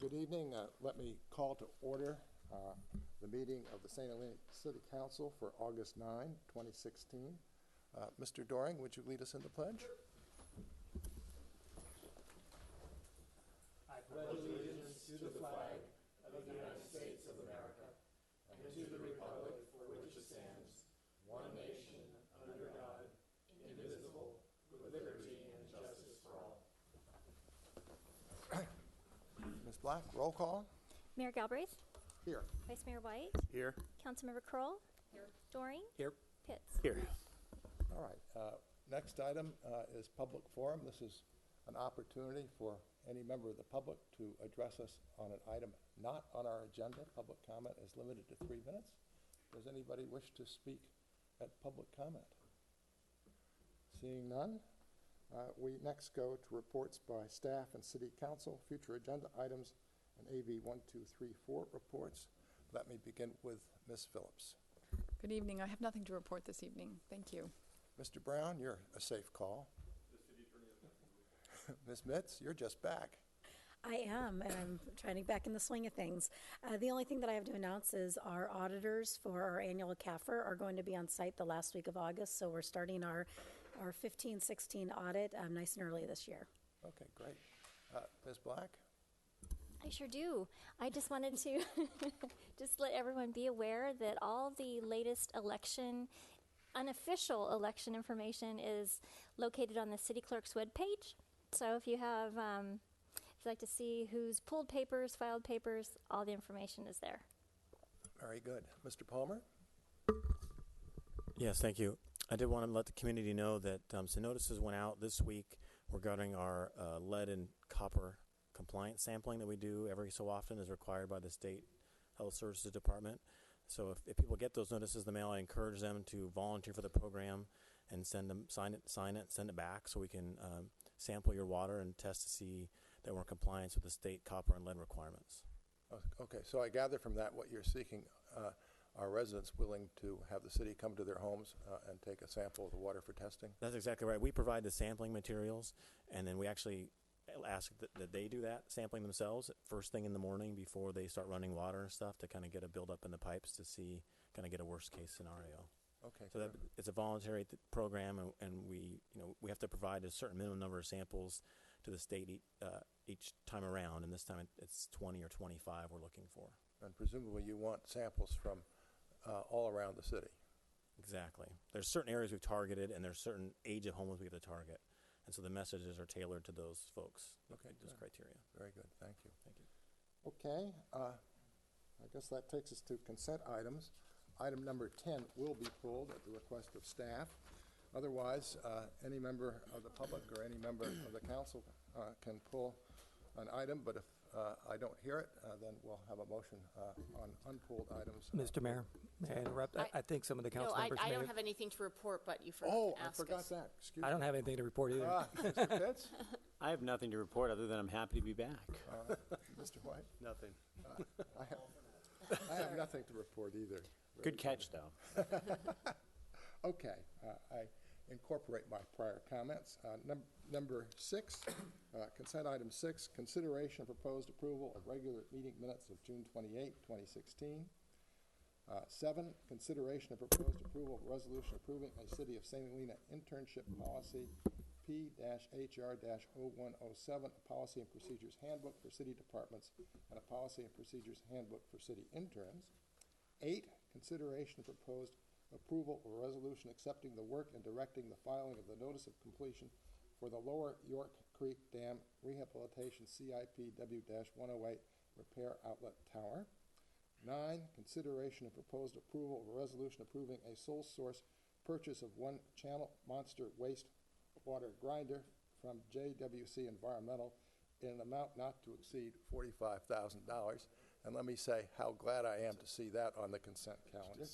Good evening. Let me call to order the meeting of the St. Helena City Council for August 9, 2016. Mr. Doring, would you lead us in the pledge? I pledge allegiance to the flag of the United States of America and to the republic for which it stands, one nation, under God, indivisible, with liberty and justice for all. Ms. Black, roll call. Mayor Galbraith? Here. Vice Mayor White? Here. Councilmember Kroll? Here. Doring? Here. Pitts? Here. All right. Next item is public forum. This is an opportunity for any member of the public to address us on an item not on our agenda. Public comment is limited to 3 minutes. Does anybody wish to speak at public comment? Seeing none, we next go to reports by staff and city council, future agenda items, and AV 1234 reports. Let me begin with Ms. Phillips. Good evening. I have nothing to report this evening. Thank you. Mr. Brown, you're a safe call. Ms. Mitz, you're just back. I am, and I'm trying to get back in the swing of things. The only thing that I have to announce is our auditors for our annual CAFR are going to be on site the last week of August, so we're starting our 15-16 audit nice and early this year. Okay, great. Ms. Black? I sure do. I just wanted to just let everyone be aware that all the latest unofficial election information is located on the city clerk's webpage. So if you have, if you'd like to see who's pulled papers, filed papers, all the information is there. Very good. Mr. Palmer? Yes, thank you. I did want to let the community know that some notices went out this week regarding our lead and copper compliance sampling that we do every so often as required by the State Health Services Department. So if people get those notices in the mail, I encourage them to volunteer for the program and sign it, send it back so we can sample your water and test to see that we're in compliance with the state copper and lead requirements. Okay, so I gather from that what you're seeking are residents willing to have the city come to their homes and take a sample of the water for testing? That's exactly right. We provide the sampling materials, and then we actually ask that they do that sampling themselves first thing in the morning before they start running water and stuff to kind of get a build up in the pipes to see, kind of get a worst case scenario. Okay. So that it's a voluntary program, and we have to provide a certain minimum number of samples to the state each time around, and this time it's 20 or 25 we're looking for. And presumably you want samples from all around the city. Exactly. There's certain areas we've targeted, and there's certain age of homes we have to target. And so the messages are tailored to those folks. Okay, those criteria. Very good. Thank you. Thank you. Okay. I guess that takes us to consent items. Item number 10 will be pulled at the request of staff. Otherwise, any member of the public or any member of the council can pull an item, but if I don't hear it, then we'll have a motion on unpulled items. Mr. Mayor, may I interrupt? I think some of the council members I may don't have anything to report, but you forgot Oh, to I ask forgot us. that. Excuse I me. don't have anything to report either. Mr. Pitts? I have nothing to report other than I'm happy to be back. Mr. White? Nothing. I have nothing to report either. Good catch, though. Okay, I incorporate my prior comments. Number 6, consent item 6, consideration of proposed approval of regular meeting minutes of June 28, 2016. 7, consideration of proposed approval of resolution approving a City of St. Helena internship policy P-HR-0107, a policy and procedures handbook for city departments, and a policy and procedures handbook for city interns. 8, consideration of proposed approval of a resolution accepting the work and directing the filing of the notice of completion for the Lower York Creek Dam Rehabilitation CIP W-108 Repair Outlet Tower. 9, consideration of proposed approval of a resolution approving a sole source purchase of one Channel Monster wastewater grinder from JWC Environmental in an amount not to exceed $45,000. And let me say how glad I am to see that on the consent calendar.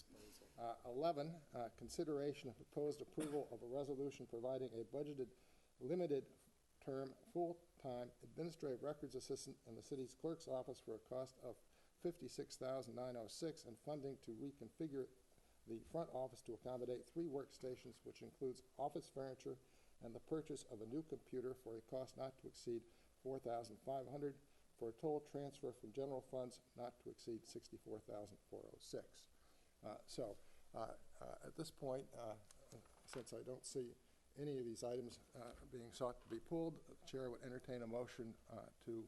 11, consideration of proposed approval of a resolution providing a budgeted limited term full-time administrative records assistant in the city's clerk's office for a cost of $56,906 and funding to reconfigure the front office to accommodate 3 workstations, which includes office furniture and the purchase of a new computer for a cost not to exceed $4,500. for a total transfer from general funds not to exceed $64,406. At this point, since I don't see any of these items being sought to be pulled, the chair would entertain a motion to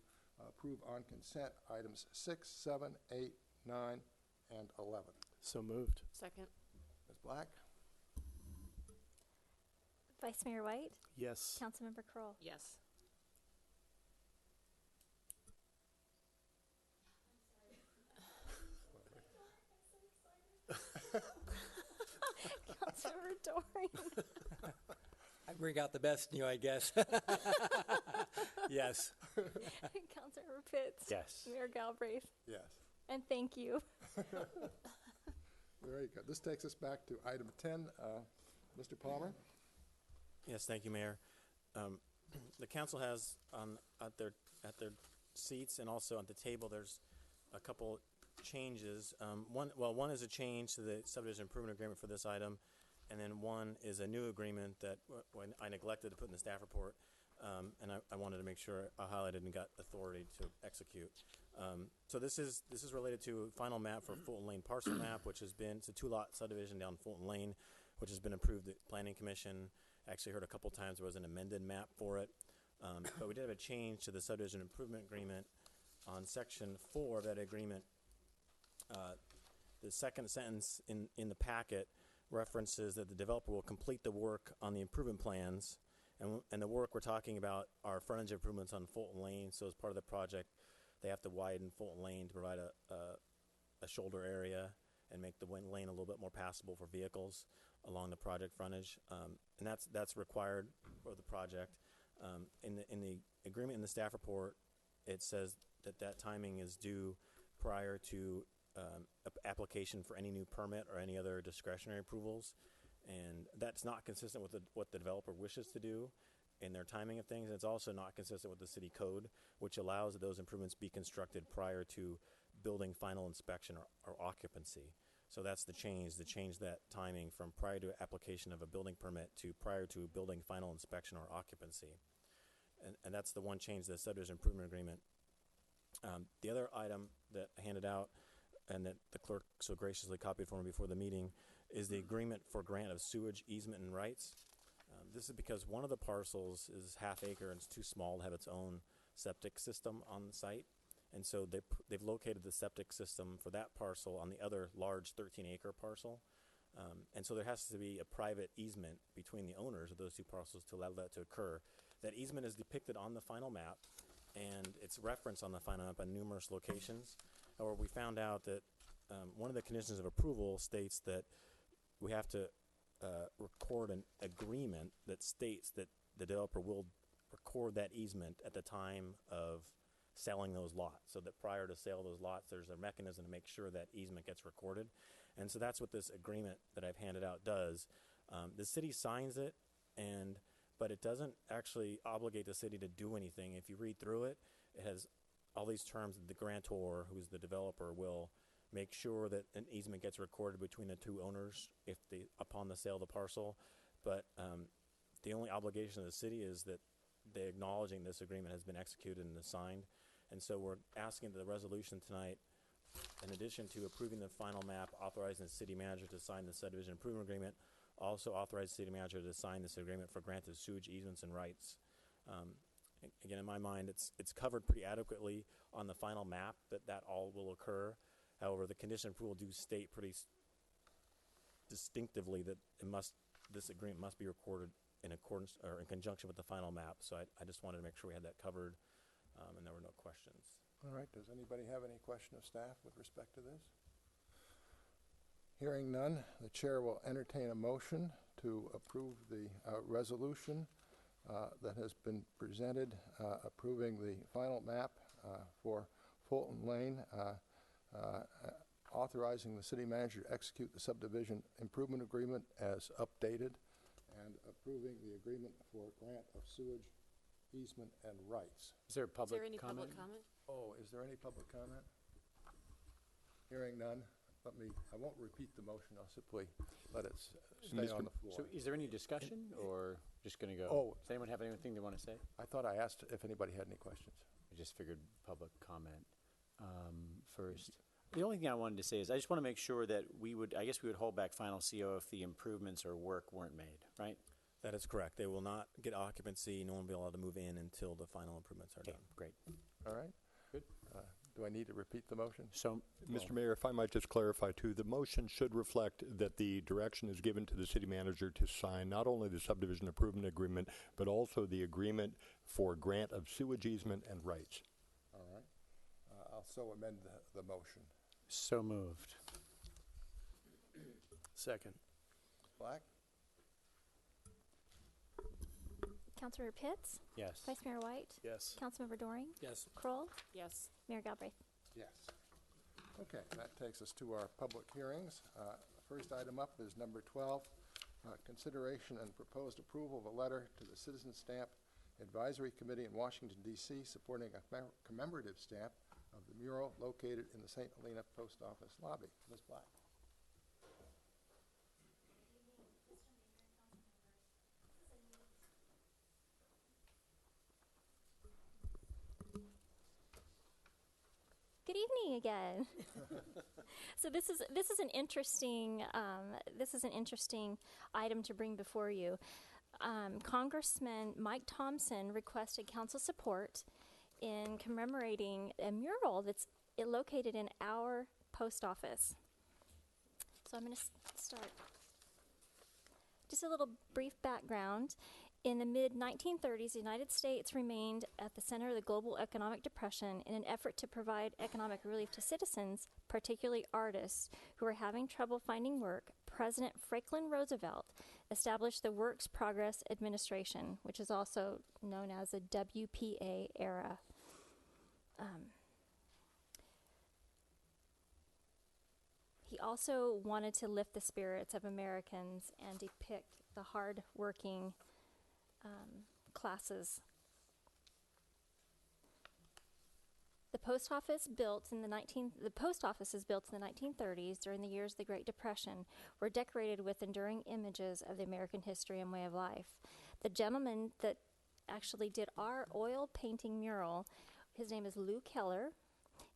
approve on consent items 6, 7, 8, 9, and 11. So moved. Second. Ms. Black? Vice Mayor White, Yes. Councilmember Kroll. Yes. Councilmember Doring. I bring out the best in you, I guess. Yes. Councilmember Pitts. Yes. Mayor Galbraith. Yes. And thank you. Very good. This takes us back to item 10. Mr. Palmer? Yes, thank you, Mayor. The council has at their seats and also on the table, there's a couple changes. One is a change to the subdivision improvement agreement for this item, and then one is a new agreement that I neglected to put in the staff report, and I wanted to make sure I highlighted and got authority to execute. So this is related to final map for Fulton Lane parcel map, which has been, it's a 2-lot subdivision down Fulton Lane, which has been approved at Planning Commission. Actually heard a couple times there was an amended map for it. But we did have a change to the subdivision improvement agreement on section 4 of that agreement. The second sentence in the packet references that the developer will complete the work on the improvement plans, and the work we're talking about are frontage improvements on Fulton Lane. So as part of the project, they have to widen Fulton Lane to provide a shoulder area and make the lane a little bit more passable for vehicles along the project frontage, and that's required for the project. In the agreement in the staff report, it says that timing is due prior to application for any new permit or any other discretionary approvals, and that's not consistent with what the developer wishes to do in their timing of things. And it's also not consistent with the city code, which allows those improvements be constructed prior to building final inspection or occupancy. So that's the change that timing from prior to application of a building permit to prior to building final inspection or occupancy. And that's the one change to the subdivision improvement agreement. The other item that I handed out and that the clerk so graciously copied for me before the meeting is the agreement for grant of sewage easement and rights. This is because one of the parcels is half acre and it's too small to have its own septic system on the site. And so they've located the septic system for that parcel on the other large 13-acre parcel. And so there has to be a private easement between the owners of those two parcels to allow that to occur. That easement is depicted on the final map, and it's referenced on the final map on numerous locations. However, we found out that one of the conditions of approval states that we have to record an agreement that states that the developer will record that easement at the time of selling those lots, so that prior to sale of those lots, there's a mechanism to make sure that easement gets recorded. And so that's what this agreement that I've handed out does. The city signs it, but it doesn't actually obligate the city to do anything. If you read through it, it has all these terms that the grantor, who's the developer, will make sure that an easement gets recorded between the two owners upon the sale of the parcel. But the only obligation of the city is that they acknowledging this agreement has been executed and signed. And so we're asking the resolution tonight, in addition to approving the final map, authorizing the city manager to sign the subdivision improvement agreement, also authorize the city manager to sign this agreement for grant of sewage easements and rights. Again, in my mind, it's covered pretty adequately on the final map that all will occur. However, the condition of approval do state pretty distinctively that this agreement must be recorded in accordance or in conjunction with the final map. So I just wanted to make sure we had that covered, and there were no questions. All right. Does anybody have any question of staff with respect to this? Hearing none, the chair will entertain a motion to approve the resolution that has been presented, approving the final map for Fulton Lane, authorizing the city manager to execute the subdivision improvement agreement as updated, and approving the agreement for grant of sewage easement and rights. Is there Is there any comment? public comment? Oh, is there any public comment? Hearing none, I won't repeat the motion. I'll simply let it stay on the floor. So is there any discussion or just going to go? Oh. Does anyone have anything they want to say? I thought I asked if anybody had any questions. I just figured public comment first. The only thing I wanted to say is I just want to make sure that we would hold back final CO if the improvements or work weren't made, right? That is correct. They will not get occupancy. No one will be allowed to move in until the final improvements are Okay, done. great. All right? Good. Do I need to repeat the motion? So, Mr. Mayor, if I might just clarify too, the motion should reflect that the direction is given to the city manager to sign not only the subdivision improvement agreement, but also the agreement for grant of sewage easement and rights. All right. I'll so amend the motion. so moved. Second. Black? Councilmember Pitts, Yes. Vice Mayor White, Yes. Councilmember Doring, Yes. Kroll, Yes. Mayor Galbraith. Yes. Okay, that takes us to our public hearings. First item up is number 12, consideration and proposed approval of a letter to the Citizen Stamp Advisory Committee in Washington, D.C., supporting a commemorative stamp of the mural located in the St. Helena Post Office lobby. Ms. Black. Good evening again. So this is an interesting item to bring before you. Congressman Mike Thompson requested council support in commemorating a mural that's located in our post office. So I'm going to start. Just a little brief background. In the mid-1930s, the United States remained at the center of the global economic depression in an effort to provide economic relief to citizens, particularly artists, who were having trouble finding work. President Franklin Roosevelt established the Works Progress Administration, which is also known as the WPA era. He also wanted to lift the spirits of Americans and depict the hard-working classes. The post office is built in the 1930s during the years of the Great Depression, were decorated with enduring images of the American history and way of life. The gentleman that actually did our oil painting mural, his name is Lou Keller,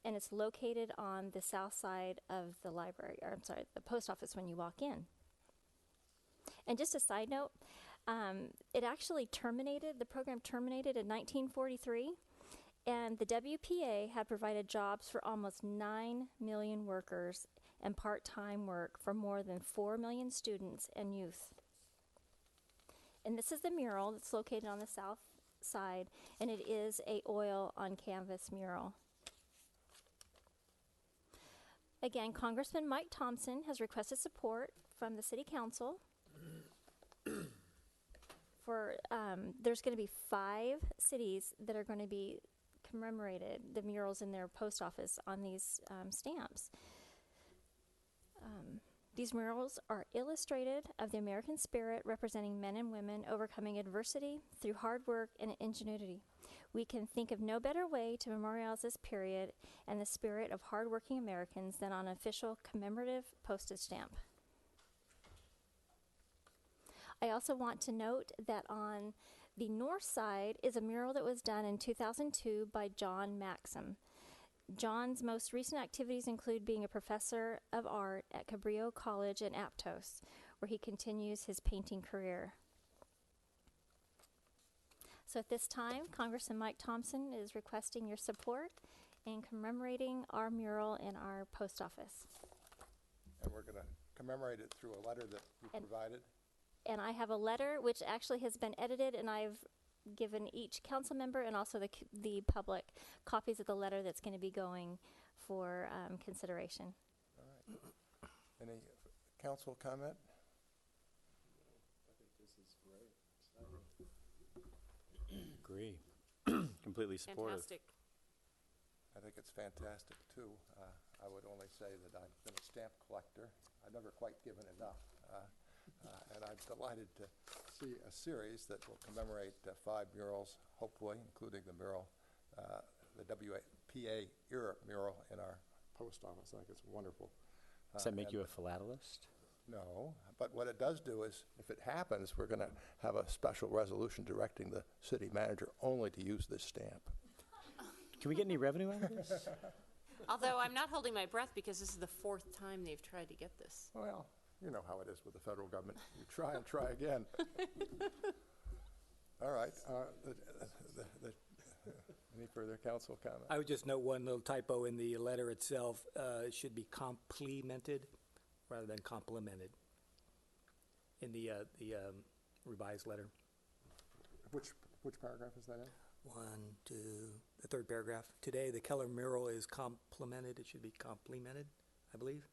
and it's located on the south side of the library, or I'm sorry, the post office when you walk in. And just a side note, the program terminated in 1943, and the WPA had provided jobs for almost 9 million workers and part-time work for more than 4 million students and youth. And this is the mural that's located on the south side, and it is a oil on canvas mural. Again, Congressman Mike Thompson has requested support from the City Council. There's going to be 5 cities that are going to be commemorated, the murals in their post office on these stamps. These murals are illustrated of the American spirit, representing men and women overcoming adversity through hard work and ingenuity. We can think of no better way to memorialize this period and the spirit of hardworking Americans than on an official commemorative postage stamp. I also want to note that on the north side is a mural that was done in 2002 by John Maxim. John's most recent activities include being a professor of art at Cabrillo College in Aptos, where he continues his painting career. So at this time, Congressman Mike Thompson is requesting your support in commemorating our mural in our post office. And we're going to commemorate it through a letter that you provided. And I have a letter which actually has been edited, and I've given each council member and also the public copies of the letter that's going to be going for consideration. All right. Any council comment? I think this is great. Agree. Completely supportive. Fantastic. I think it's fantastic, too. I would only say that I've been a stamp collector. I've never quite given enough. And I'm delighted to see a series that will commemorate 5 murals, hopefully, including the mural, the WPA era mural in our post office. I think it's wonderful. Does that make you a philatelist? No, but what it does do is, if it happens, we're going to have a special resolution directing the city manager only to use this stamp. Can we get any revenue out of this? Although I'm not holding my breath because this is the fourth time they've tried to get this. Well, you know how it is with the federal government. You try and try again. All right. Any further council comment? I would just note one little typo in the letter itself. It should be complemented rather than complimented in the revised letter. Which paragraph is that in? 1, 2, the third paragraph. Today, the Keller mural is complimented. It should be complimented, I believe.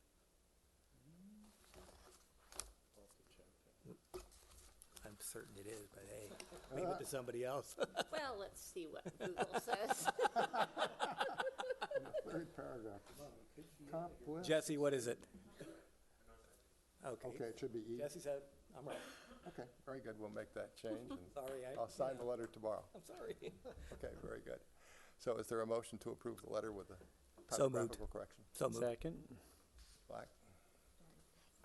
I'm certain it is, but hey, leave it to somebody else. Well, let's see what Google says. In the third paragraph. Jesse, what is it? Okay. Okay, it should be E. Jesse said, I'm right. Okay, very good. We'll make that change, and Sorry, I'll sign the letter tomorrow. I'm sorry. Okay, very good. So is there a motion to approve the letter with the So moved. typographical correction? So moved. Second. Black?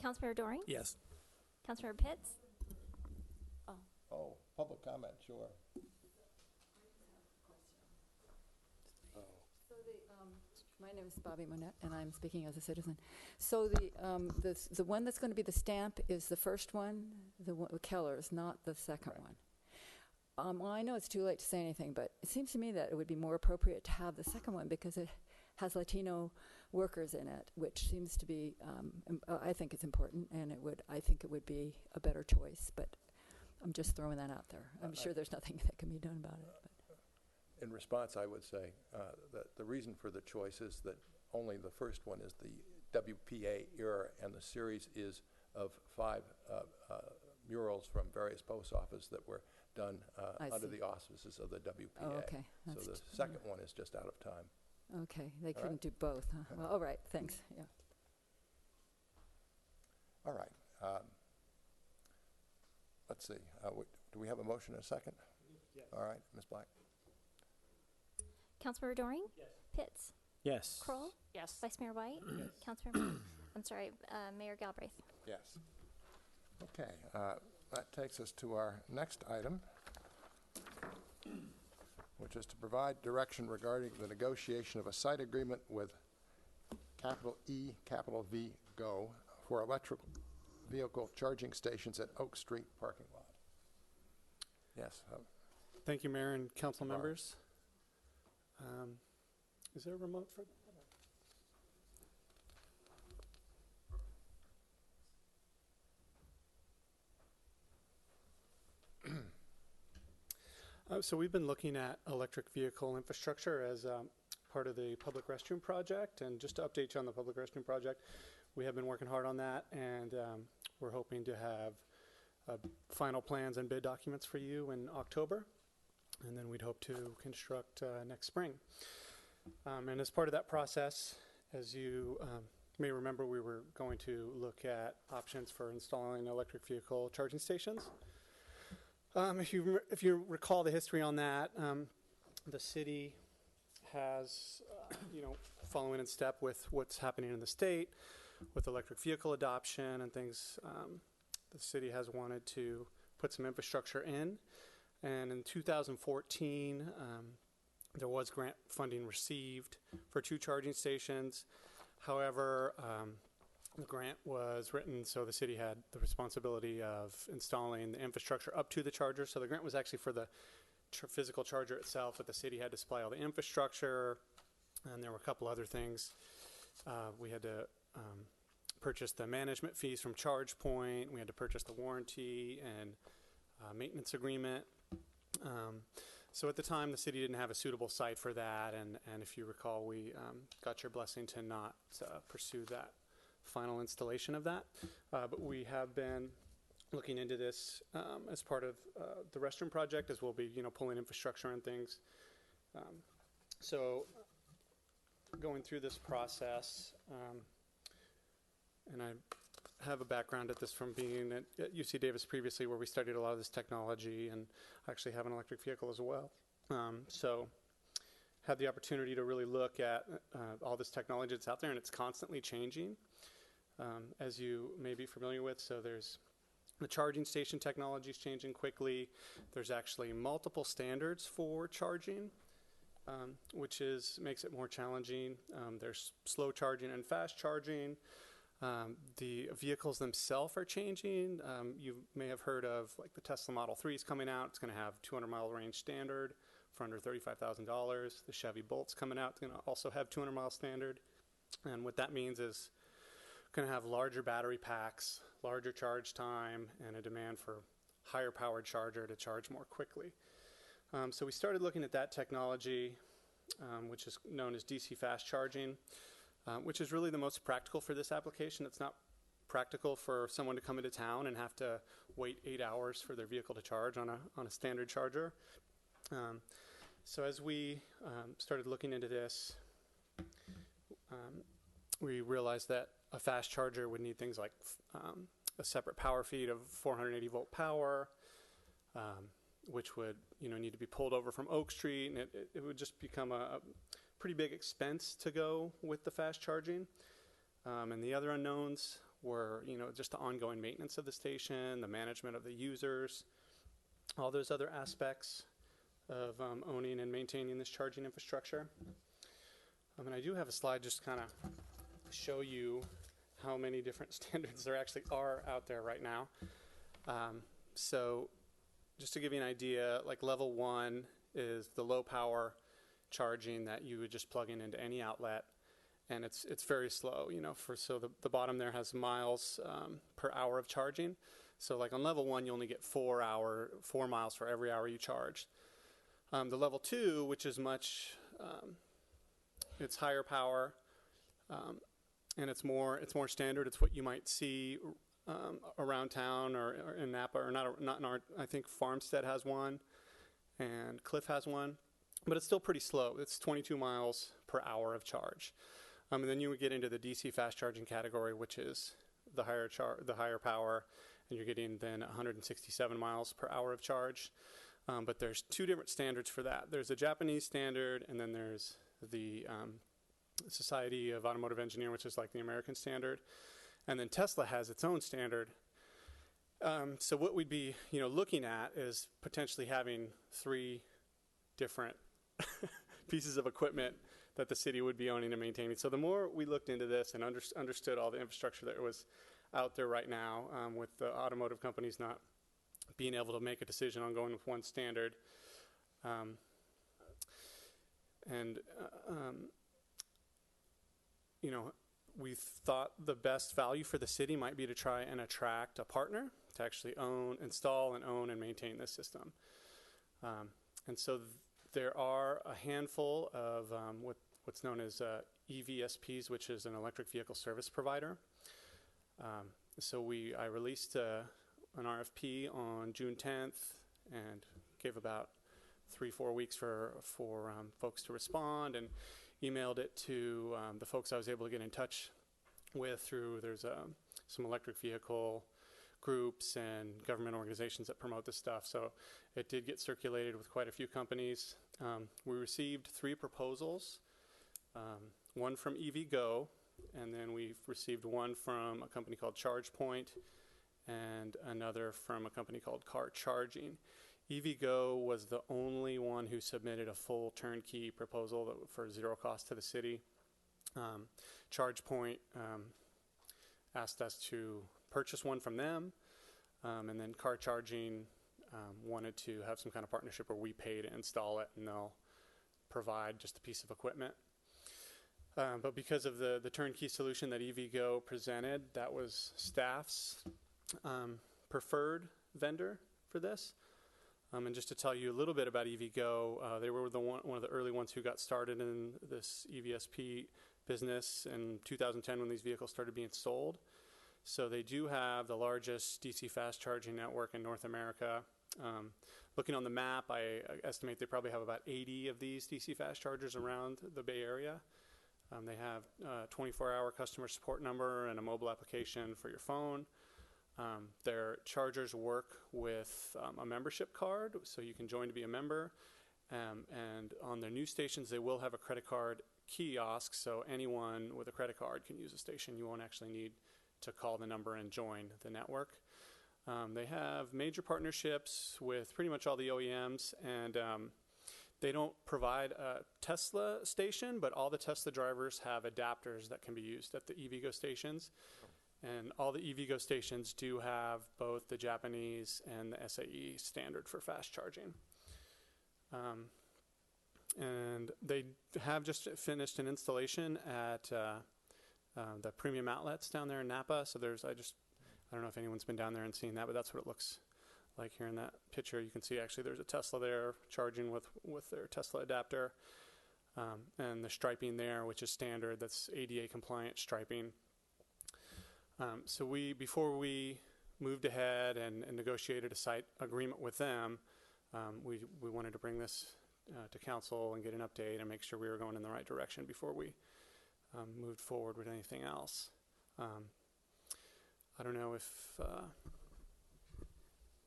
Councilmember Doring? Yes. Councilmember Pitts? Oh, public comment, sure. My name is Bobby Monette, and I'm speaking as a citizen. So the one that's going to be the stamp is the first one, the one with Keller's, not the second one. Well, I know it's too late to say anything, but it seems to me that it would be more appropriate to have the second one because it has Latino workers in it, which seems to be, I think it's important, and I think it would be a better choice, but I'm just throwing that out there. I'm sure there's nothing that can be done about it. But. In response, I would say that the reason for the choice is that only the first one is the WPA era, and the series is of 5 murals from various post offices that were done under the auspices of the WPA. Oh, okay. So the second one is just out of time. Okay, they couldn't do both, huh? Well, all right, thanks, yeah. All right. Let's see. Do we have a motion and a second? Yes. All right, Ms. Black. Councilmember Doring? Yes. Pitts? Yes. Kroll? Yes. Vice Mayor White? Councilmember, I'm sorry, Mayor Galbraith. Yes. Okay, that takes us to our next item, which is to provide direction regarding the negotiation of a site agreement with capital E, capital V, GO for electric vehicle charging stations at Oak Street parking lot. Yes. Thank you, Mayor and council Tomorrow. members. Is there a remote for that? So we've been looking at electric vehicle infrastructure as part of the public restroom project. And just to update you on the public restroom project, we have been working hard on that, and we're hoping to have final plans and bid documents for you in October. And then we'd hope to construct next spring. And as part of that process, as you may remember, we were going to look at options for installing electric vehicle charging stations. If you recall the history on that, the city has, following in step with what's happening in the state, with electric vehicle adoption and things, the city has wanted to put some infrastructure in. And in 2014, there was grant funding received for 2 charging stations. However, the grant was written so the city had the responsibility of installing the infrastructure up to the charger. So the grant was actually for the physical charger itself, but the city had to supply all the infrastructure, and there were a couple other things. We had to purchase the management fees from ChargePoint. We had to purchase the warranty and maintenance agreement. So at the time, the city didn't have a suitable site for that, and if you recall, we got your blessing to not pursue that final installation of that. But we have been looking into this as part of the restroom project, as we'll be, pulling infrastructure and things. So going through this process, and I have a background at this from being at UC Davis previously, where we studied a lot of this technology, and actually have an electric vehicle as well. So had the opportunity to really look at all this technology that's out there, and it's constantly changing, as you may be familiar with. So there's the charging station technology is changing quickly. There's actually multiple standards for charging. which makes it more challenging. There's slow charging and fast charging. The vehicles themselves are changing. You may have heard of like the Tesla Model 3 is coming out. It's going to have 200-mile range standard for under $35,000. The Chevy Bolt's coming out. It's going to also have 200-mile standard. And what that means is going to have larger battery packs, larger charge time, and a demand for higher powered charger to charge more quickly. So we started looking at that technology, which is known as DC fast charging, which is really the most practical for this application. It's not practical for someone to come into town and have to wait 8 hours for their vehicle to charge on a standard charger. So as we started looking into this, we realized that a fast charger would need things like a separate power feed of 480 volt power, which would need to be pulled over from Oak Street, and it would just become a pretty big expense to go with the fast charging. And the other unknowns were just the ongoing maintenance of the station, the management of the users, all those other aspects of owning and maintaining this charging infrastructure. And I do have a slide just kind of show you how many different standards there actually are out there right now. So just to give you an idea, like level 1 is the low power charging that you would just plug into any outlet, and it's very slow. So the bottom there has miles per hour of charging. So like on level 1, you only get 4 miles for every hour you charge. The level 2, which is much, it's higher power, and it's more standard. It's what you might see around town or in Napa, or not in our. I think Farmstead has one, and Cliff has one, but it's still pretty slow. It's 22 miles per hour of charge. And then you would get into the DC fast charging category, which is the higher power, and you're getting then 167 miles per hour of charge. But there's 2 different standards for that. There's a Japanese standard, and then there's the Society of Automotive Engineering, which is like the American standard. And then Tesla has its own standard. So what we'd be looking at is potentially having 3 different pieces of equipment that the city would be owning and maintaining. So the more we looked into this and understood all the infrastructure that was out there right now, with the automotive companies not being able to make a decision on going with one standard, we thought the best value for the city might be to try and attract a partner to actually install and maintain this system. And so there are a handful of what's known as EVSPs, which is an electric vehicle service provider. So I released an RFP on June 10th and gave about 3-4 weeks for folks to respond, and emailed it to the folks I was able to get in touch with through there's some electric vehicle groups and government organizations that promote this stuff. So it did get circulated with quite a few companies. We received 3 proposals, one from EVgo, and then we've received one from a company called ChargePoint and another from a company called Car Charging. EVgo was the only one who submitted a full turnkey proposal for 0 cost to the city. ChargePoint asked us to purchase one from them, and then Car Charging wanted to have some kind of partnership where we pay to install it and they'll provide just a piece of equipment. But because of the turnkey solution that EVgo presented, that was staff's preferred vendor for this. And just to tell you a little bit about EVgo, they were one of the early ones who got started in this EVSP business in 2010 when these vehicles started being sold. So they do have the largest DC fast charging network in North America. Looking on the map, I estimate they probably have about 80 of these DC fast chargers around the Bay Area. They have a 24-hour customer support number and a mobile application for your phone. Their chargers work with a membership card, so you can join to be a member. And on their new stations, they will have a credit card kiosk, so anyone with a credit card can use the station. You won't actually need to call the number and join the network. They have major partnerships with pretty much all the OEMs, and They don't provide a Tesla station, but all the Tesla drivers have adapters that can be used at the EVgo stations. And all the EVgo stations do have both the Japanese and the SAE standard for fast charging. And they have just finished an installation at the premium outlets down there in Napa. So I don't know if anyone's been down there and seen that, but that's what it looks like here in that picture. You can see actually there's a Tesla there charging with their Tesla adapter. And the striping there, which is standard, that's ADA compliant striping. So before we moved ahead and negotiated a site agreement with them, we wanted to bring this to council and get an update and make sure we were going in the right direction before we moved forward with anything else. I don't know if...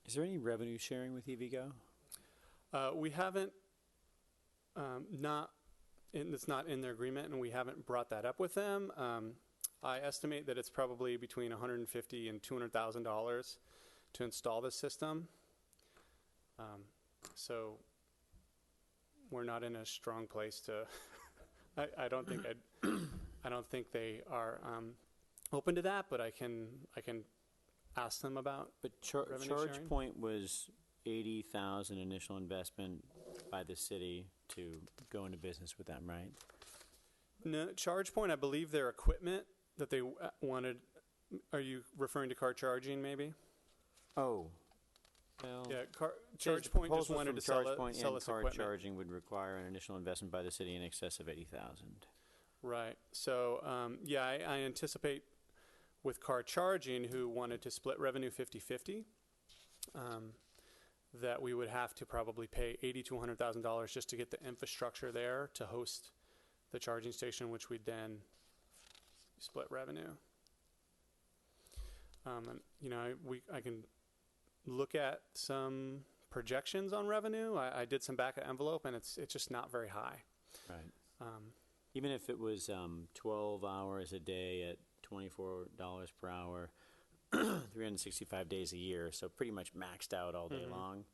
Is there any revenue sharing with EVgo? We haven't, it's not in their agreement, and we haven't brought that up with them. I estimate that it's probably between $150,000 and $200,000 to install this system. So we're not in a strong place to. I don't think they are open to that, but I can ask them about. But revenue Charge sharing? Point was $80,000 initial investment by the city to go into business with them, right? No, ChargePoint, I believe their equipment that they wanted. Are you referring to car charging, maybe? Oh. Well, Yeah, says the ChargePoint just proposal wanted from to sell ChargePoint us and car equipment. charging would require an initial investment by the city in excess of $80,000. Right. So, I anticipate with car charging, who wanted to split revenue 50-50, that we would have to probably pay $80,000 to $100,000 just to get the infrastructure there to host the charging station, which we'd then split revenue. I can look at some projections on revenue. I did some back of envelope, and it's just not very high. Right. Even if it was 12 hours a day at $24 per hour, 365 days a year, so pretty much maxed out all day long,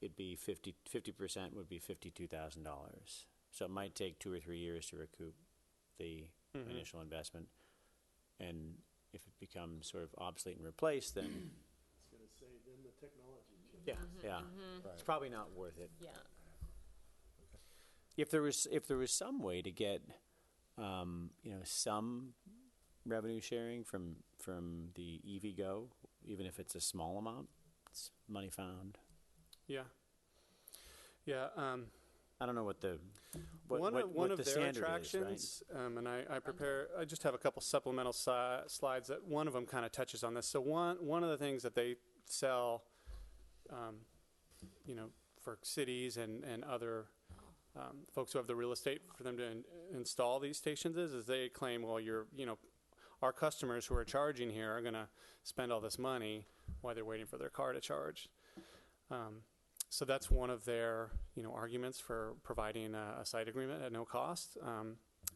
it'd be 50% would be $52,000. So it might take 2 or 3 years to recoup the initial investment. And if it becomes sort of obsolete and replaced, then It's going to say then the technology changes. yeah, it's probably not worth it. Yeah. If there was some way to get some revenue sharing from the EVgo, even if it's a small amount, it's money found. Yeah. I don't know what the One of the their standard attractions, and I just have a couple supplemental slides that one of them kind of touches on this. So one of the things that they sell, for cities and other folks who have the real estate for them to install these stations is they claim, well, our customers who are charging here are going to spend all this money while they're waiting for their car to charge. So that's one of their, arguments for providing a site agreement at no cost.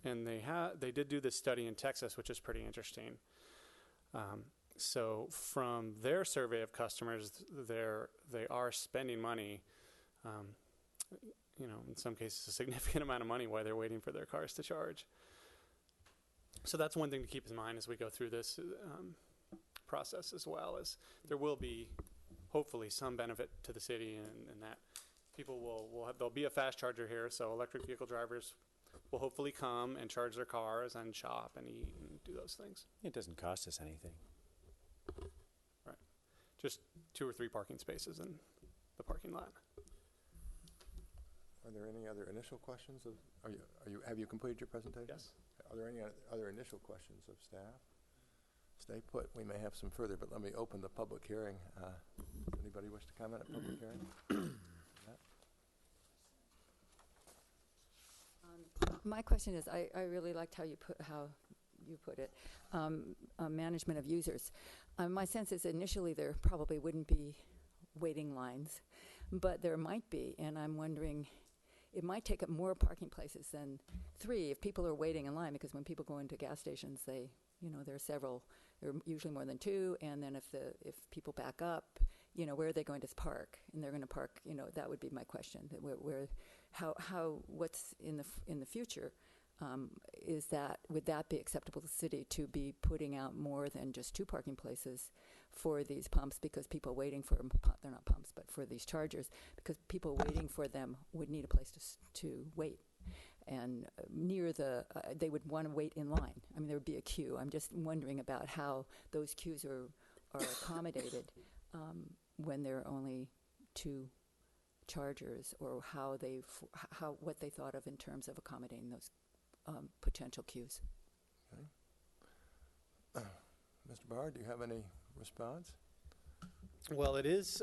And they did do this study in Texas, which is pretty interesting. So from their survey of customers, they are spending money, in some cases a significant amount of money while they're waiting for their cars to charge. So that's one thing to keep in mind as we go through this process, as well as there will be hopefully some benefit to the city, and that people there'll be a fast charger here, so electric vehicle drivers will hopefully come and charge their cars and shop and eat and do those things. It doesn't cost us anything. Right. Just 2 or 3 parking spaces in the parking lot. Are there any other initial questions have you completed your presentation? Yes. Are there any other initial questions of staff? Stay put. We may have some further, but let me open the public hearing. Anybody wish to comment at public hearing? My question is, I really liked how you put it, management of users. My sense is initially there probably wouldn't be waiting lines, but there might be, and I'm wondering, it might take up more parking places than 3 if people are waiting in line, because when people go into gas stations, there are several, there are usually more than 2, and then if people back up, where are they going to park? And they're going to park, that would be my question, that where how what's in the future. Would that be acceptable to the city to be putting out more than just 2 parking places for these pumps, because people waiting for them, they're not pumps, but for these chargers, because people waiting for them would need a place to wait. And near they would want to wait in line. I mean, there would be a queue. I'm just wondering about how those queues are accommodated when there are only 2 chargers, or what they thought of in terms of accommodating those potential queues. Okay. Mr. Barr, do you have any response? Well, it is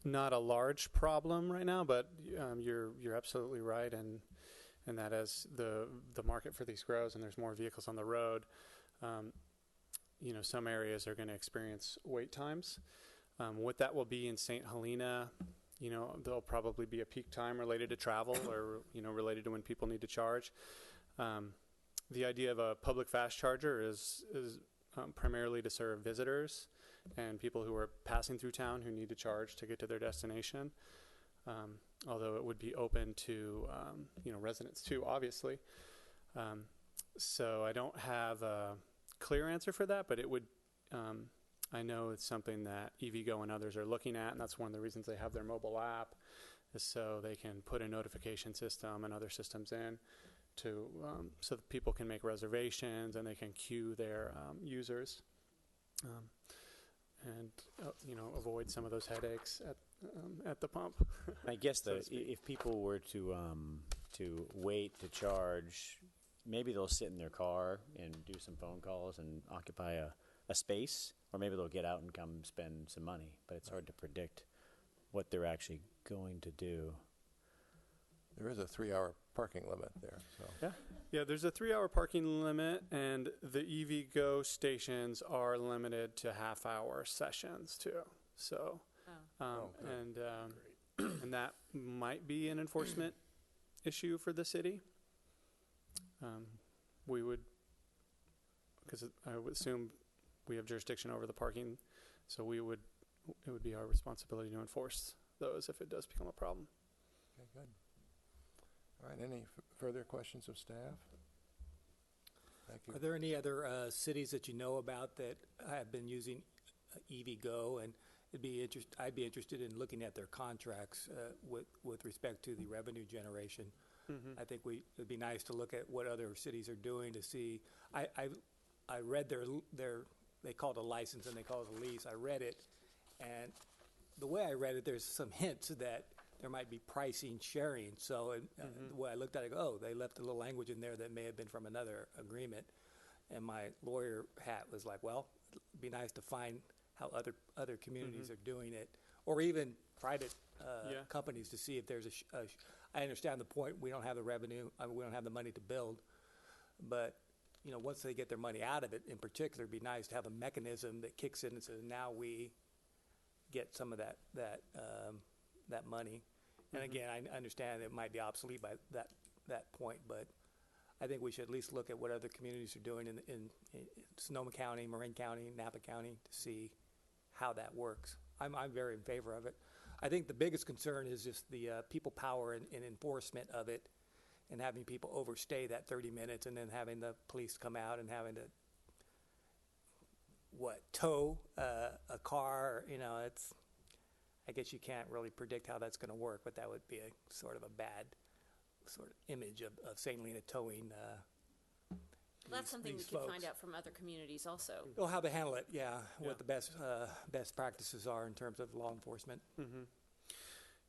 not a large problem right now, but you're absolutely right, and that as the market for these grows and there's more vehicles on the road, some areas are going to experience wait times. What that will be in St. Helena, there'll probably be a peak time related to travel or, related to when people need to charge. The idea of a public fast charger is primarily to serve visitors and people who are passing through town who need to charge to get to their destination. Although it would be open to, residents too, obviously. So I don't have a clear answer for that, but it would, I know it's something that EVgo and others are looking at, and that's one of the reasons they have their mobile app, is so they can put a notification system and other systems in to so that people can make reservations and they can queue their users, and avoid some of those headaches at the pump. I guess that if people were to wait to charge, maybe they'll sit in their car and do some phone calls and occupy a space, or maybe they'll get out and come spend some money. But it's hard to predict what they're actually going to do. There is a 3-hour parking limit there. So. Yeah, there's a 3-hour parking limit, and the EVgo stations are limited to half-hour sessions too. So, and that might be an enforcement issue for the city. We would, because I would assume we have jurisdiction over the parking, so it would be our responsibility to enforce those if it does become a problem. Okay, good. All right, any further questions of staff? Thank you. Are there any other cities that you know about that have been using EVgo, and I'd be interested in looking at their contracts with respect to the revenue generation. Mm-hmm. I think it'd be nice to look at what other cities are doing to see. I read they call it a license and they call it a lease. I read it, and the way I read it, there's some hints that there might be pricing sharing. So the way I looked at it, they left a little language in there that may have been from another agreement. And my lawyer hat was like, well, it'd be nice to find how other communities are doing it, or even private companies, to see if there's I understand the point. We don't have the revenue. We don't have the money to build. But, once they get their money out of it, in particular, it'd be nice to have a mechanism that kicks in and says, now we get some of that money. And again, I understand it might be obsolete by that point, but I think we should at least look at what other communities are doing in Sonoma County, Marin County, Napa County, to see how that works. I'm very in favor of it. I think the biggest concern is just the people power and enforcement of it, and having people overstay that 30 minutes and then having the police come out and having to tow a car. I guess you can't really predict how that's going to work, but that would be a sort of a bad sort of image of St. Helena towing. That's something we could find out from other communities also. Well, how they handle it, what the best practices are in terms of law enforcement. Mm-hmm.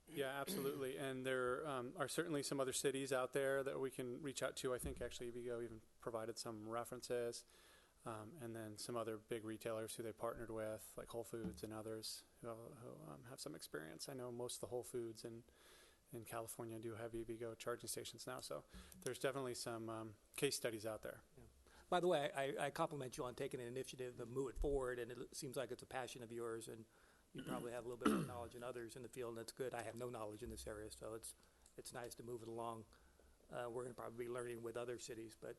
Yeah, absolutely. And there are certainly some other cities out there that we can reach out to. I think actually EVgo even provided some references. And then some other big retailers who they partnered with, like Whole Foods and others who have some experience. I know most of the Whole Foods in California do have EVgo charging stations now. So there's definitely some case studies out there. Yeah. By the way, I compliment you on taking an initiative to move it forward, and it seems like it's a passion of yours, and you probably have a little bit of knowledge in others in the field, and that's good. I have no knowledge in this area, so it's nice to move it along. We're going to probably be learning with other cities, but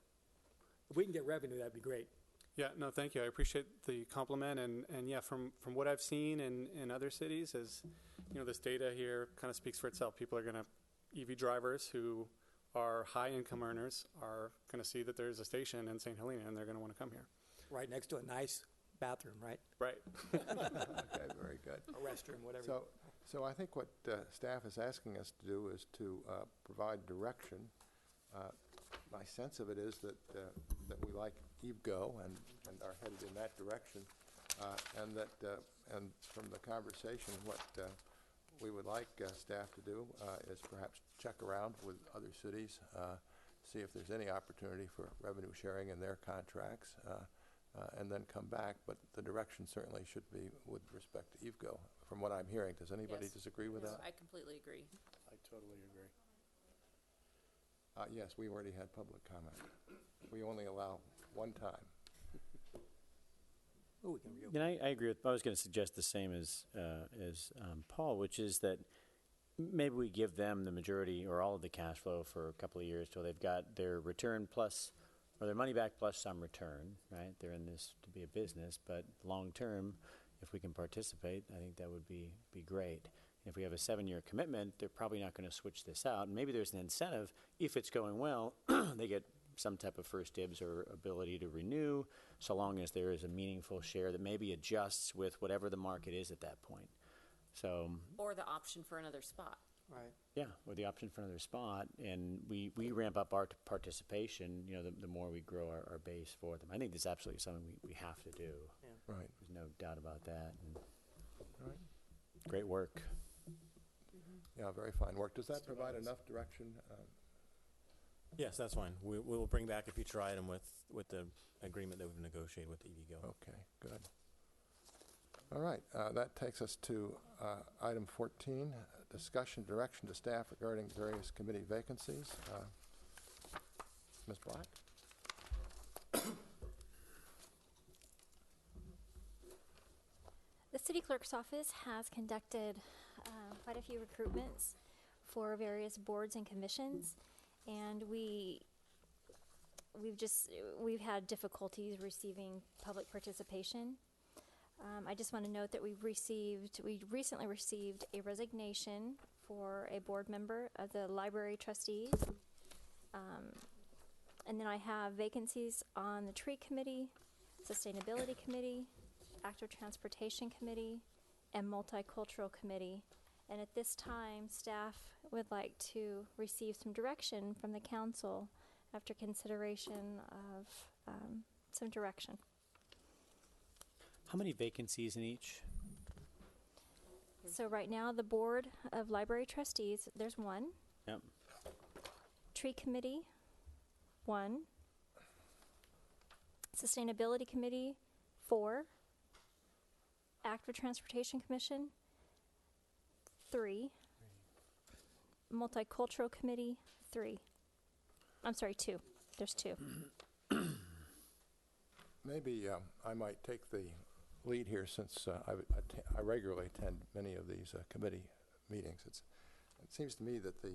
if we can get revenue, that'd be great. Yeah, no, thank you. I appreciate the compliment, and yeah, from what I've seen in other cities, is this data here kind of speaks for itself. People are going to EV drivers who are high-income earners are going to see that there's a station in St. Helena, and they're going to want to come here. Right next to a nice bathroom, right? Right. Okay, very good. A restroom, whatever. So I think what staff is asking us to do is to provide direction. My sense of it is that we like EVgo and are headed in that direction, and that and from the conversation, what we would like staff to do is perhaps check around with other cities, see if there's any opportunity for revenue sharing in their contracts, and then come back. But the direction certainly should be with respect to EVgo, from what I'm hearing. Does anybody Yes. disagree with that? I completely agree. I totally agree. Yes, we already had public comment. We only allow one time. Oh, we can reopen. And I agree with. I was going to suggest the same as Paul, which is that maybe we give them the majority or all of the cash flow for a couple of years till they've got their return plus, or their money back plus some return. Right? They're in this to be a business, but long term, if we can participate, I think that would be great. If we have a 7-year commitment, they're probably not going to switch this out. And maybe there's an incentive. If it's going well, they get some type of first dibs or ability to renew, so long as there is a meaningful share that maybe adjusts with whatever the market is at that point. So, Or the option for another spot. Right. yeah, with the option for another spot, and we ramp up our participation, the more we grow our base for them. I think this is absolutely something we have to do. Right. There's no doubt about that. And Right. great work. Yeah, very fine work. Does that provide enough direction? Yes, that's fine. We will bring back a future item with the agreement that we've negotiated with EVgo. Okay, good. All right, that takes us to item 14, discussion direction to staff regarding various committee vacancies. Ms. Black? The city clerk's office has conducted quite a few recruitments for various boards and commissions, and we've had difficulties receiving public participation. I just want to note that we recently received a resignation for a board member of the library trustees. And then I have vacancies on the tree committee, sustainability committee, active transportation committee, and multicultural committee. And at this time, staff would like to receive some direction from the council after consideration of some direction. How many vacancies in each? So right now, the Board of Library Trustees, there's one. Yep. Tree Committee, one. Sustainability Committee, 4. Active Transportation Commission, 3. Multicultural Committee, 3. I'm sorry, 2. There's 2. Maybe I might take the lead here, since I regularly attend many of these committee meetings. It seems to me that the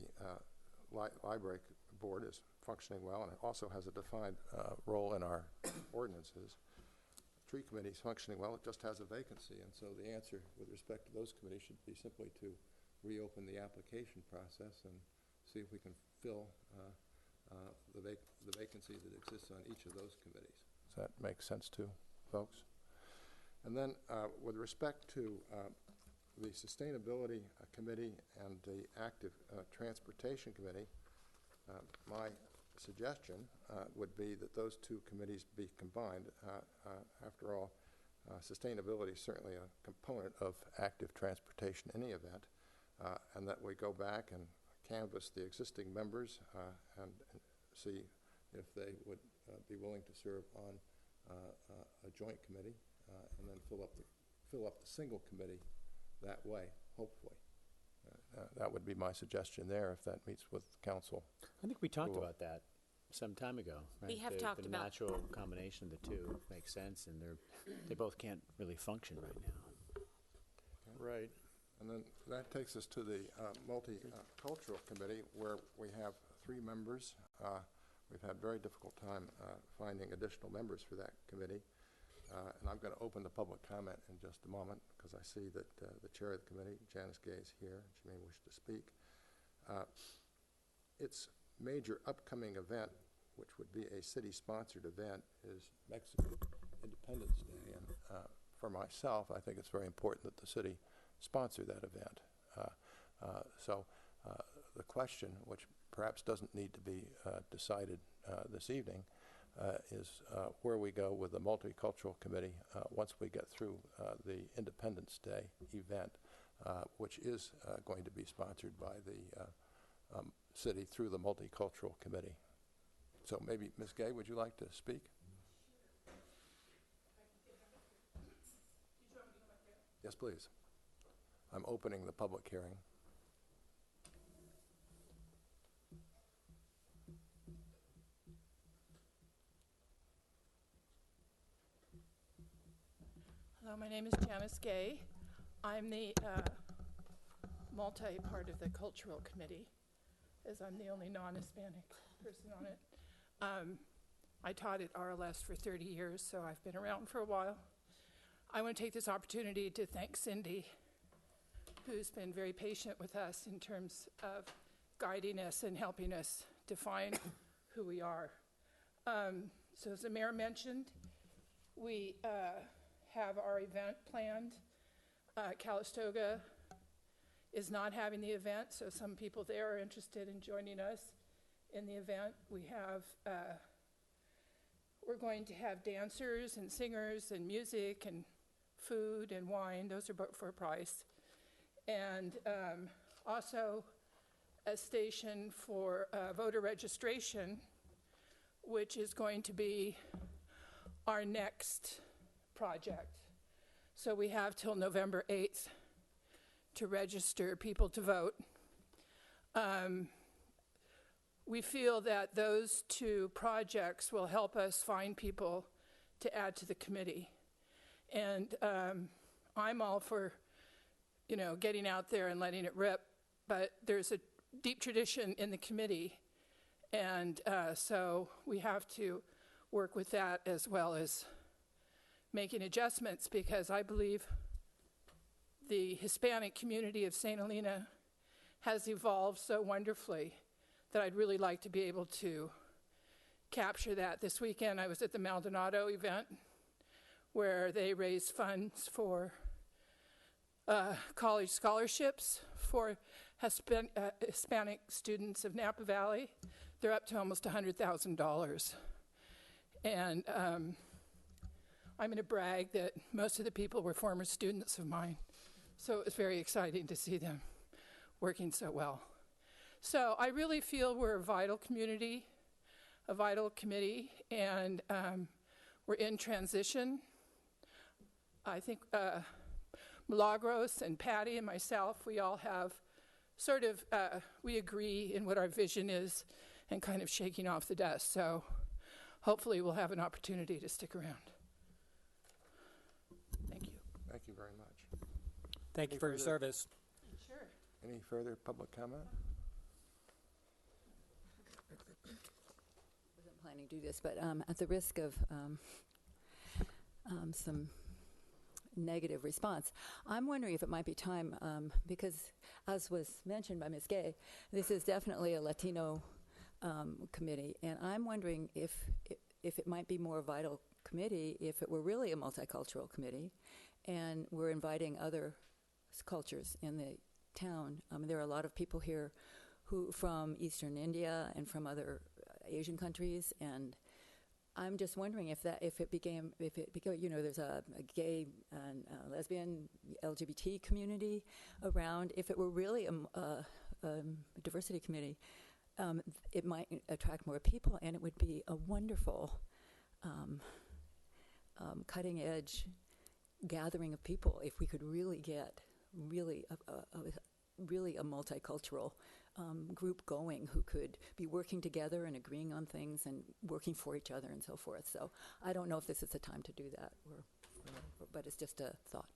library board is functioning well, and it also has a defined role in our ordinances. Tree committee is functioning well. It just has a vacancy, and so the answer with respect to those committees should be simply to reopen the application process and see if we can fill the vacancy that exists on each of those committees. Does that make sense to folks? And then with respect to the Sustainability Committee and the Active Transportation Committee, my suggestion would be that those two committees be combined. After all, sustainability is certainly a component of active transportation in any event, and that we go back and canvass the existing members and see if they would be willing to serve on a joint committee, and then fill up the single committee that way, hopefully. That would be my suggestion there, if that meets with council. I think we talked Cool. about that some time ago. Right? We have the, talked the about- natural combination of the two makes sense, and they both can't really function right now. Right. And then that takes us to the Multicultural Committee, where we have 3 members. We've had very difficult time finding additional members for that committee. And I'm going to open the public comment in just a moment, because I see that the chair of the committee, Janice Gay, is here. She may wish to speak. its major upcoming event, which would be a city-sponsored event, is Mexican Independence Day. And for myself, I think it's very important that the city sponsor that event. So the question, which perhaps doesn't need to be decided this evening, is where we go with the Multicultural Committee once we get through the Independence Day event, which is going to be sponsored by the city through the Multicultural Committee. So maybe, Ms. Gay, would you like to speak? Yes, please. I'm opening the public hearing. Hello, my name is Janice Gay. I'm the multi-part of the Cultural Committee, as I'm the only non-Hispanic person on it. I taught at RLS for 30 years, so I've been around for a while. I want to take this opportunity to thank Cindy, who's been very patient with us in terms of guiding us and helping us define who we are. So as the mayor mentioned, we have our event planned. Calistoga is not having the event, so some people there are interested in joining us in the event. We're going to have dancers and singers and music and food and wine. Those are booked for a price. And also a station for voter registration, which is going to be our next project. So we have till November 8th to register people to vote. We feel that those two projects will help us find people to add to the committee. And I'm all for, getting out there and letting it rip, but there's a deep tradition in the committee. And so we have to work with that as well as making adjustments, because I believe the Hispanic community of St. Helena has evolved so wonderfully that I'd really like to be able to capture that. This weekend I was at the Maldonado event where they raised funds for college scholarships for Hispanic students of Napa Valley. They're up to almost $100,000. And I'm going to brag that most of the people were former students of mine. So it was very exciting to see them working so well. So I really feel we're a vital community, a vital committee, and we're in transition. I think Milagros and Patty and myself, we all have we agree in what our vision is and kind of shaking off the dust. So hopefully we'll have an opportunity to stick around. Thank you. Thank you very much. Thank you for your service. Sure. Any further public comment? Wasn't planning to do this, but at the risk of some negative response, I'm wondering if it might be time, because as was mentioned by Ms. Gay, this is definitely a Latino committee, and I'm wondering if it might be more a vital committee if it were really a multicultural committee, and we're inviting other cultures in the town. There are a lot of people here who from Eastern India and from other Asian countries, and I'm just wondering if it became, there's a gay and lesbian LGBT community around. If it were really a diversity committee, it might attract more people, and it would be a wonderful cutting edge gathering of people if we could really get really a multicultural group going who could be working together and agreeing on things and working for each other and so forth. So I don't know if this is the time to do that, but it's just a thought.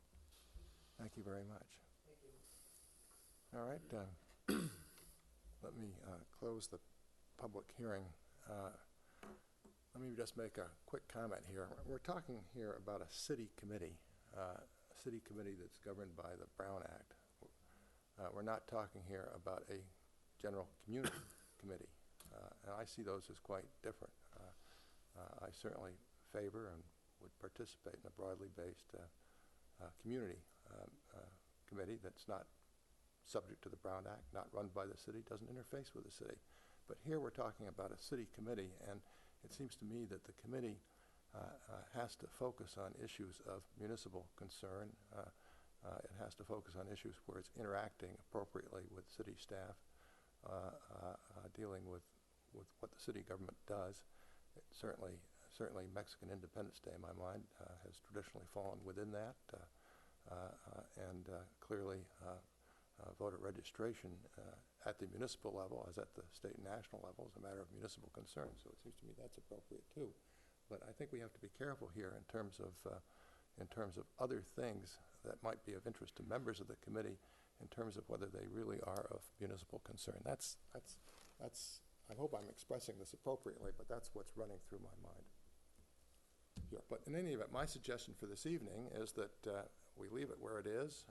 Thank you very much. Thank you. All right. Let me close the public hearing. Let me just make a quick comment here. We're talking here about a city committee that's governed by the Brown Act. We're not talking here about a general committee. And I see those as quite different. I certainly favor and would participate in a broadly based community committee that's not subject to the Brown Act, not run by the city, doesn't interface with the city. But here we're talking about a city committee, and it seems to me that the committee has to focus on issues of municipal concern. It has to focus on issues where it's interacting appropriately with city staff, dealing with what the city government does. Certainly Mexican Independence Day, in my mind, has traditionally fallen within that, and clearly voter registration at the municipal level, as at the state and national level, is a matter of municipal concern. So it seems to me that's appropriate too. But I think we have to be careful here in terms of other things that might be of interest to members of the committee, in terms of whether they really are of municipal concern. That's. I hope I'm expressing this appropriately, but that's what's running through my mind here. But in any event, my suggestion for this evening is that we leave it where it is,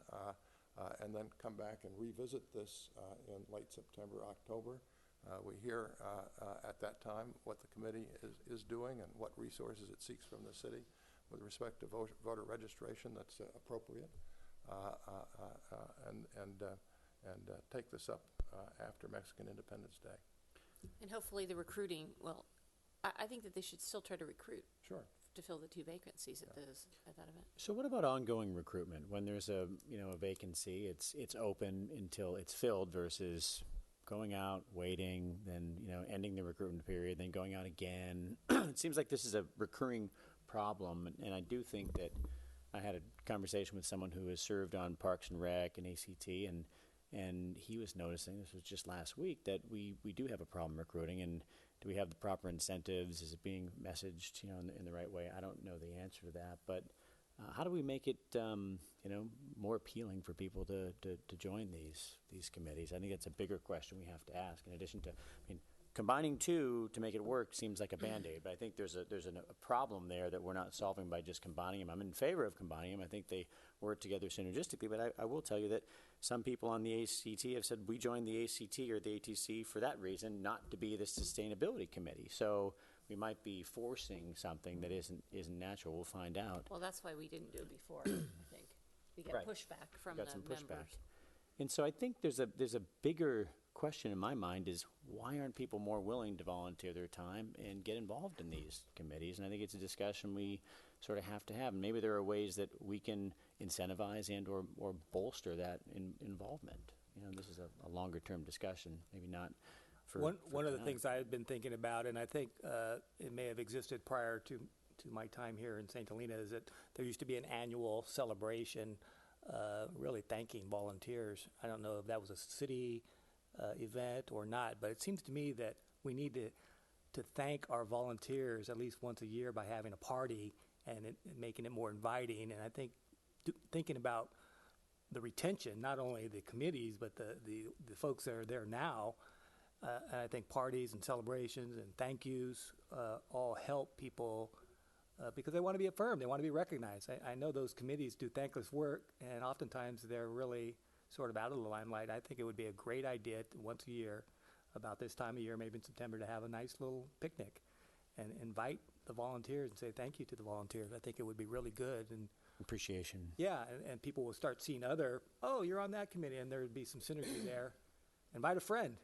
and then come back and revisit this in late September, October. We hear at that time what the committee is doing and what resources it seeks from the city with respect to voter registration that's appropriate, and take this up after Mexican Independence Day. And hopefully the recruiting, well, I think that they should still try to recruit. Sure. To fill the 2 vacancies at that event. So what about ongoing recruitment? When there's a vacancy, it's open until it's filled versus going out, waiting, then ending the recruitment period, then going out again. It seems like this is a recurring problem, and I do think that I had a conversation with someone who has served on Parks and Rec and ACT, and he was noticing, this was just last week, that we do have a problem recruiting, and do we have the proper incentives? Is it being messaged in the right way? I don't know the answer to that, but how do we make it more appealing for people to join these committees? I think it's a bigger question we have to ask. In addition to, combining two to make it work seems like a Band-Aid, but I think there's a problem there that we're not solving by just combining them. I'm in favor of combining them. I think they work together synergistically, but I will tell you that some people on the ACT have said we joined the ACT or the ATC for that reason, not to be the sustainability committee. So we might be forcing something that isn't natural. We'll find out. Well, that's why we didn't do it before, I think. We got pushback from the members. And so I think there's a bigger question in my mind is why aren't people more willing to volunteer their time and get involved in these committees? And I think it's a discussion we sort of have to have. And maybe there are ways that we can incentivize and or bolster that involvement. This is a longer term discussion, maybe not for one of the things I had been thinking about, and I think it may have existed prior to my time here in St. Helena, is that there used to be an annual celebration really thanking volunteers. I don't know if that was a city event or not, but it seems to me that we need to thank our volunteers at least once a year by having a party and making it more inviting. And I think thinking about the retention, not only the committees, but the folks that are there now, I think parties and celebrations and thank yous all help people because they want to be affirmed, they want to be recognized. I know those committees do thankless work, and oftentimes they're really sort of out of the limelight. I think it would be a great idea once a year, about this time of year, maybe in September, to have a nice little picnic and invite the volunteers and say thank you to the volunteers. I think it would be really good. And appreciation. Yeah, and people will start seeing you're on that committee, and there would be some synergy there. Invite a friend,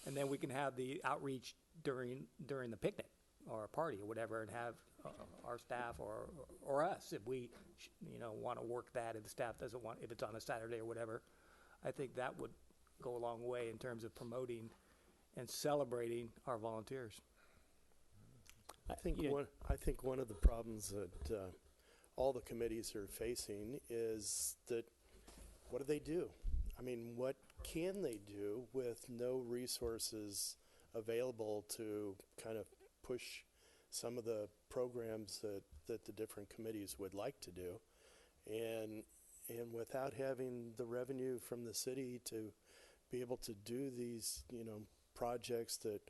and then we can have the outreach during the picnic or a party or whatever, and have our staff or us, if we want to work that, if the staff doesn't want, if it's on a Saturday or whatever. I think that would go a long way in terms of promoting and celebrating our volunteers. I think one of the problems that all the committees are facing is that what do they do? I mean, what can they do with no resources available to kind of push some of the programs that the different committees would like to do, and without having the revenue from the city to be able to do these projects that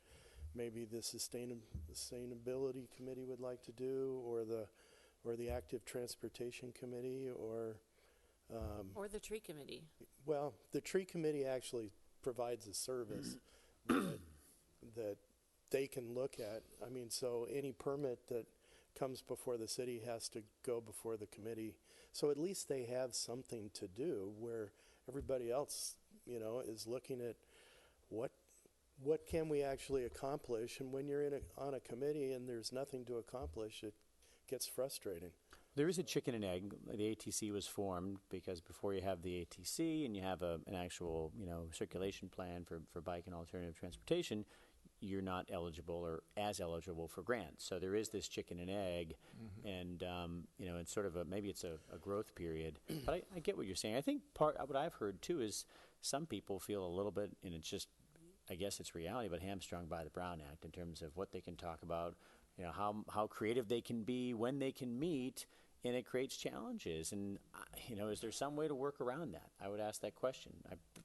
maybe the sustainability committee would like to do, or the active transportation committee, or the tree committee. Well, the tree committee actually provides a service that they can look at. I mean, so any permit that comes before the city has to go before the committee. So at least they have something to do where everybody else, you know, is looking at what can we actually accomplish. And when you're on a committee and there's nothing to accomplish, it gets frustrating. There is a chicken and egg. The ATC was formed because before you have the ATC and you have an actual, you know, circulation plan for bike and alternative transportation, you're not eligible or as eligible for grants. So there is this chicken and egg, and you know, it's sort of maybe it's a growth period. But I get what you're saying. I think what I've heard too is some people feel a little bit, and it's just, I guess it's reality, but hamstrung by the Brown Act in terms of what they can talk about, you know, how creative they can be, when they can meet, and it creates challenges. And, you know, is there some way to work around that? I would ask that question.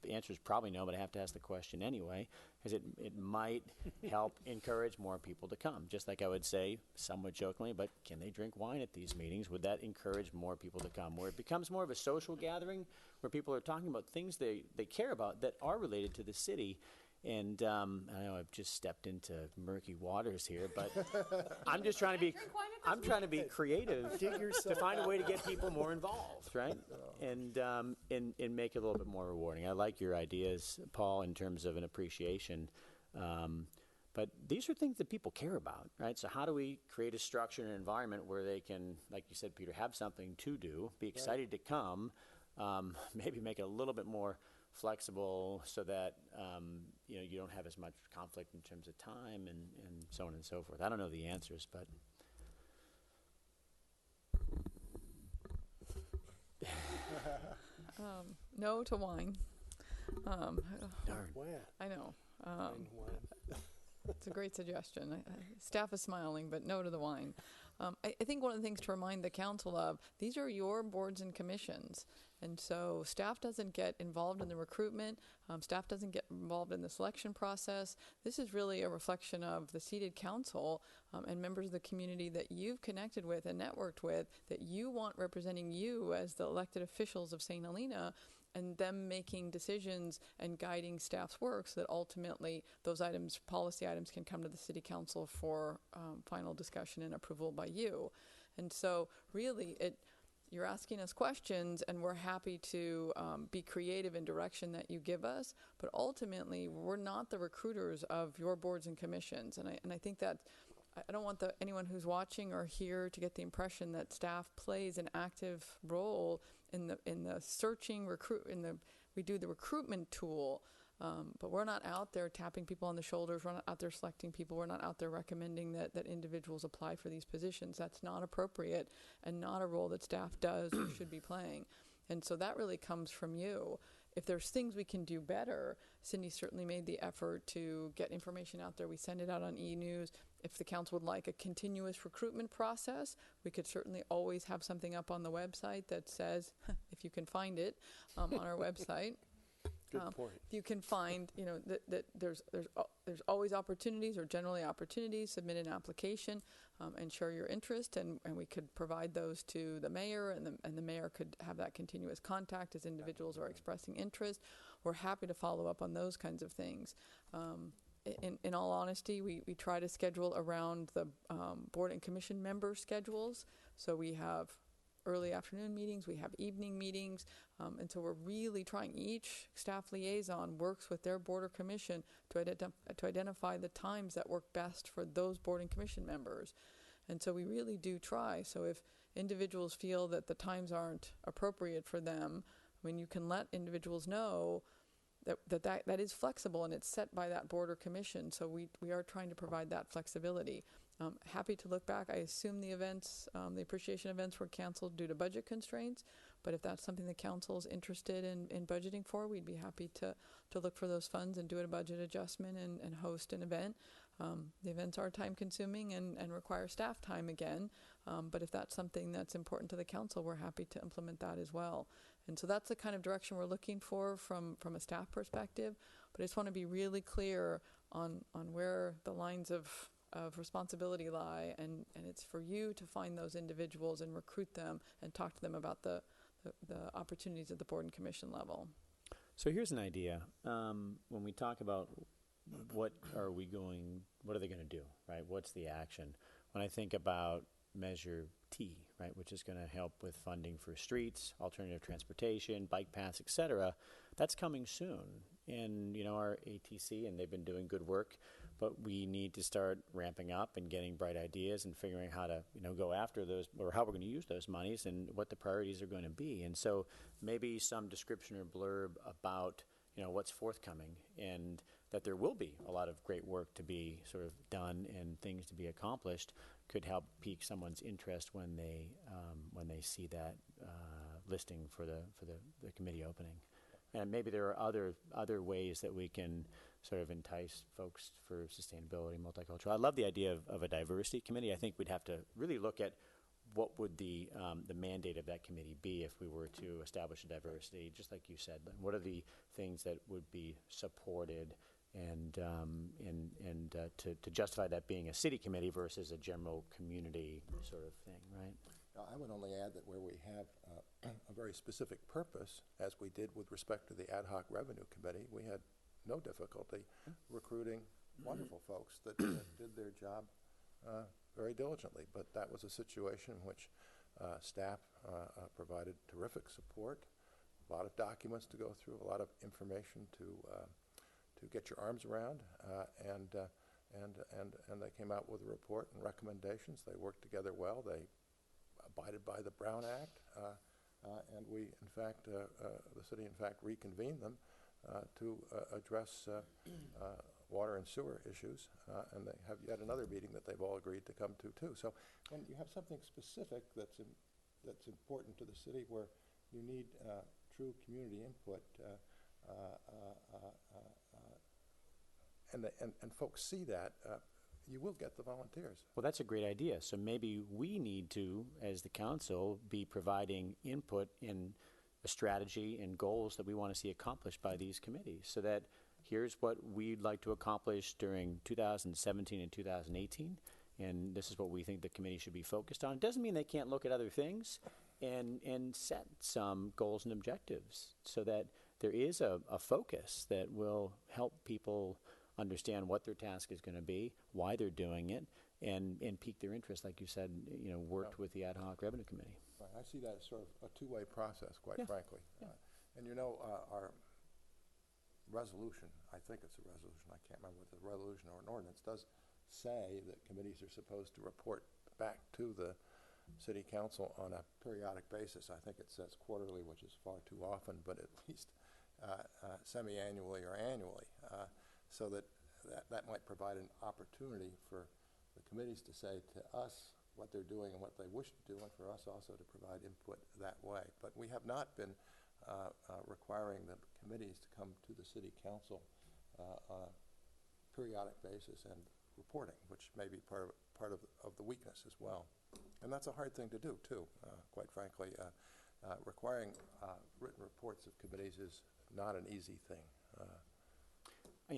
The answer is probably no, but I have to ask the question anyway, because it might help encourage more people to come. Just like I would say, somewhat jokingly, but can they drink wine at these meetings? Would that encourage more people to come? Where it becomes more of a social gathering, where people are talking about things they care about that are related to the city. And I know I've just stepped into murky waters here, but I'm just trying to be creative to find a way to get people more involved, right? And make it a little bit more rewarding. I like your ideas, Paul, in terms of an appreciation. But these are things that people care about, right? So how do we create a structure and an environment where they can, like you said, Peter, have something to do, be excited to come, maybe make it a little bit more flexible so that you know, you don't have as much conflict in terms of time and so on and so forth. I don't know the answers, but no to wine. darn. I know. It's a great suggestion. Staff is smiling, but no to the wine. I think one of the things to remind the council of, these are your boards and commissions. And so staff doesn't get involved in the recruitment. Staff doesn't get involved in the selection process. This is really a reflection of the seated council and members of the community that you've connected with and networked with, that you want representing you as the elected officials of St. Helena, and them making decisions and guiding staff's work so that ultimately those items, policy items, can come to the city council for final discussion and approval by you. And so really you're asking us questions, and we're happy to be creative in direction that you give us, but ultimately we're not the recruiters of your boards and commissions. And I think that I don't want anyone who's watching or here to get the impression that staff plays an active role in the searching we do the recruitment tool, but we're not out there tapping people on the shoulders. We're not out there selecting people. We're not out there recommending that individuals apply for these positions. That's not appropriate and not a role that staff does or should be playing. And so that really comes from you. If there's things we can do better, Cindy certainly made the effort to get information out there. We send it out on e-news. If the council would like a continuous recruitment process, we could certainly always have something up on the website that says, if you can find it, on our website. Good point. You can find, you know, that there's always opportunities, or generally opportunities. Submit an application and share your interest, and we could provide those to the mayor, and the mayor could have that continuous contact as individuals are expressing interest. We're happy to follow up on those kinds of things. In all honesty, we try to schedule around the board and commission member schedules. So we have early afternoon meetings, we have evening meetings, and so we're really trying. Each staff liaison works with their board or commission to identify the times that work best for those board and commission members. And so we really do try. So if individuals feel that the times aren't appropriate for them, I mean, you can let individuals know that is flexible, and it's set by that board or commission. So we are trying to provide that flexibility. Happy to look back. I assume the events, the appreciation events, were canceled due to budget constraints, but if that's something the council is interested in budgeting for, we'd be happy to look for those funds and do a budget adjustment and host an event. The events are time consuming and require staff time again, but if that's something that's important to the council, we're happy to implement that as well. And so that's the kind of direction we're looking for from a staff perspective. But I just want to be really clear on where the lines of responsibility lie, and it's for you to find those individuals and recruit them and talk to them about the opportunities at the board and commission level. So here's an idea. When we talk about what are they going to do, right? What's the action? When I think about Measure T, right, which is going to help with funding for streets, alternative transportation, bike paths, et cetera, that's coming soon. And, our ATC, and they've been doing good work, but we need to start ramping up and getting bright ideas and figuring how to, go after those, or how we're going to use those monies and what the priorities are going to be. And so maybe some description or blurb about, what's forthcoming, and that there will be a lot of great work to be sort of done and things to be accomplished could help pique someone's interest when they see that listing for the committee opening. And maybe there are other ways that we can sort of entice folks for sustainability, multicultural. I love the idea of a diversity committee. I think we'd have to really look at what would the mandate of that committee be if we were to establish a diversity, just like you said. What are the things that would be supported and to justify that being a city committee versus a general community sort of thing, right? I would only add that where we have a very specific purpose, as we did with respect to the Ad Hoc Revenue Committee, we had no difficulty recruiting wonderful folks that did their job very diligently. But that was a situation in which staff provided terrific support, a lot of documents to go through, a lot of information to get your arms around, and they came out with a report and recommendations. They worked together well. They abided by the Brown Act, and we, in fact, the city, in fact, reconvened them to address water and sewer issues, and they have yet another meeting that they've all agreed to come to, too. So when you have something specific that's important to the city where you need true community input, and folks see that, you will get the volunteers. Well, that's a great idea. So maybe we need to, as the council, be providing input in a strategy and goals that we want to see accomplished by these committees, so that here's what we'd like to accomplish during 2017 and 2018, and this is what we think the committee should be focused on. It doesn't mean they can't look at other things and set some goals and objectives so that there is a focus that will help people understand what their task is going to be, why they're doing it, and pique their interest, like you said, worked with the Ad Hoc Revenue Committee. Right. I see that as sort of a two-way process, quite frankly. Yeah. And our resolution, I think it's a resolution, I can't remember whether it's a resolution or an ordinance, does say that committees are supposed to report back to the city council on a periodic basis. I think it says quarterly, which is far too often, but at least semi-annually or annually, so that might provide an opportunity for the committees to say to us what they're doing and what they wish to do, and for us also to provide input that way. But we have not been requiring the committees to come to the city council on a periodic basis and reporting, which may be part of the weakness as well. And that's a hard thing to do, too, quite frankly. Requiring written reports of committees is not an easy thing.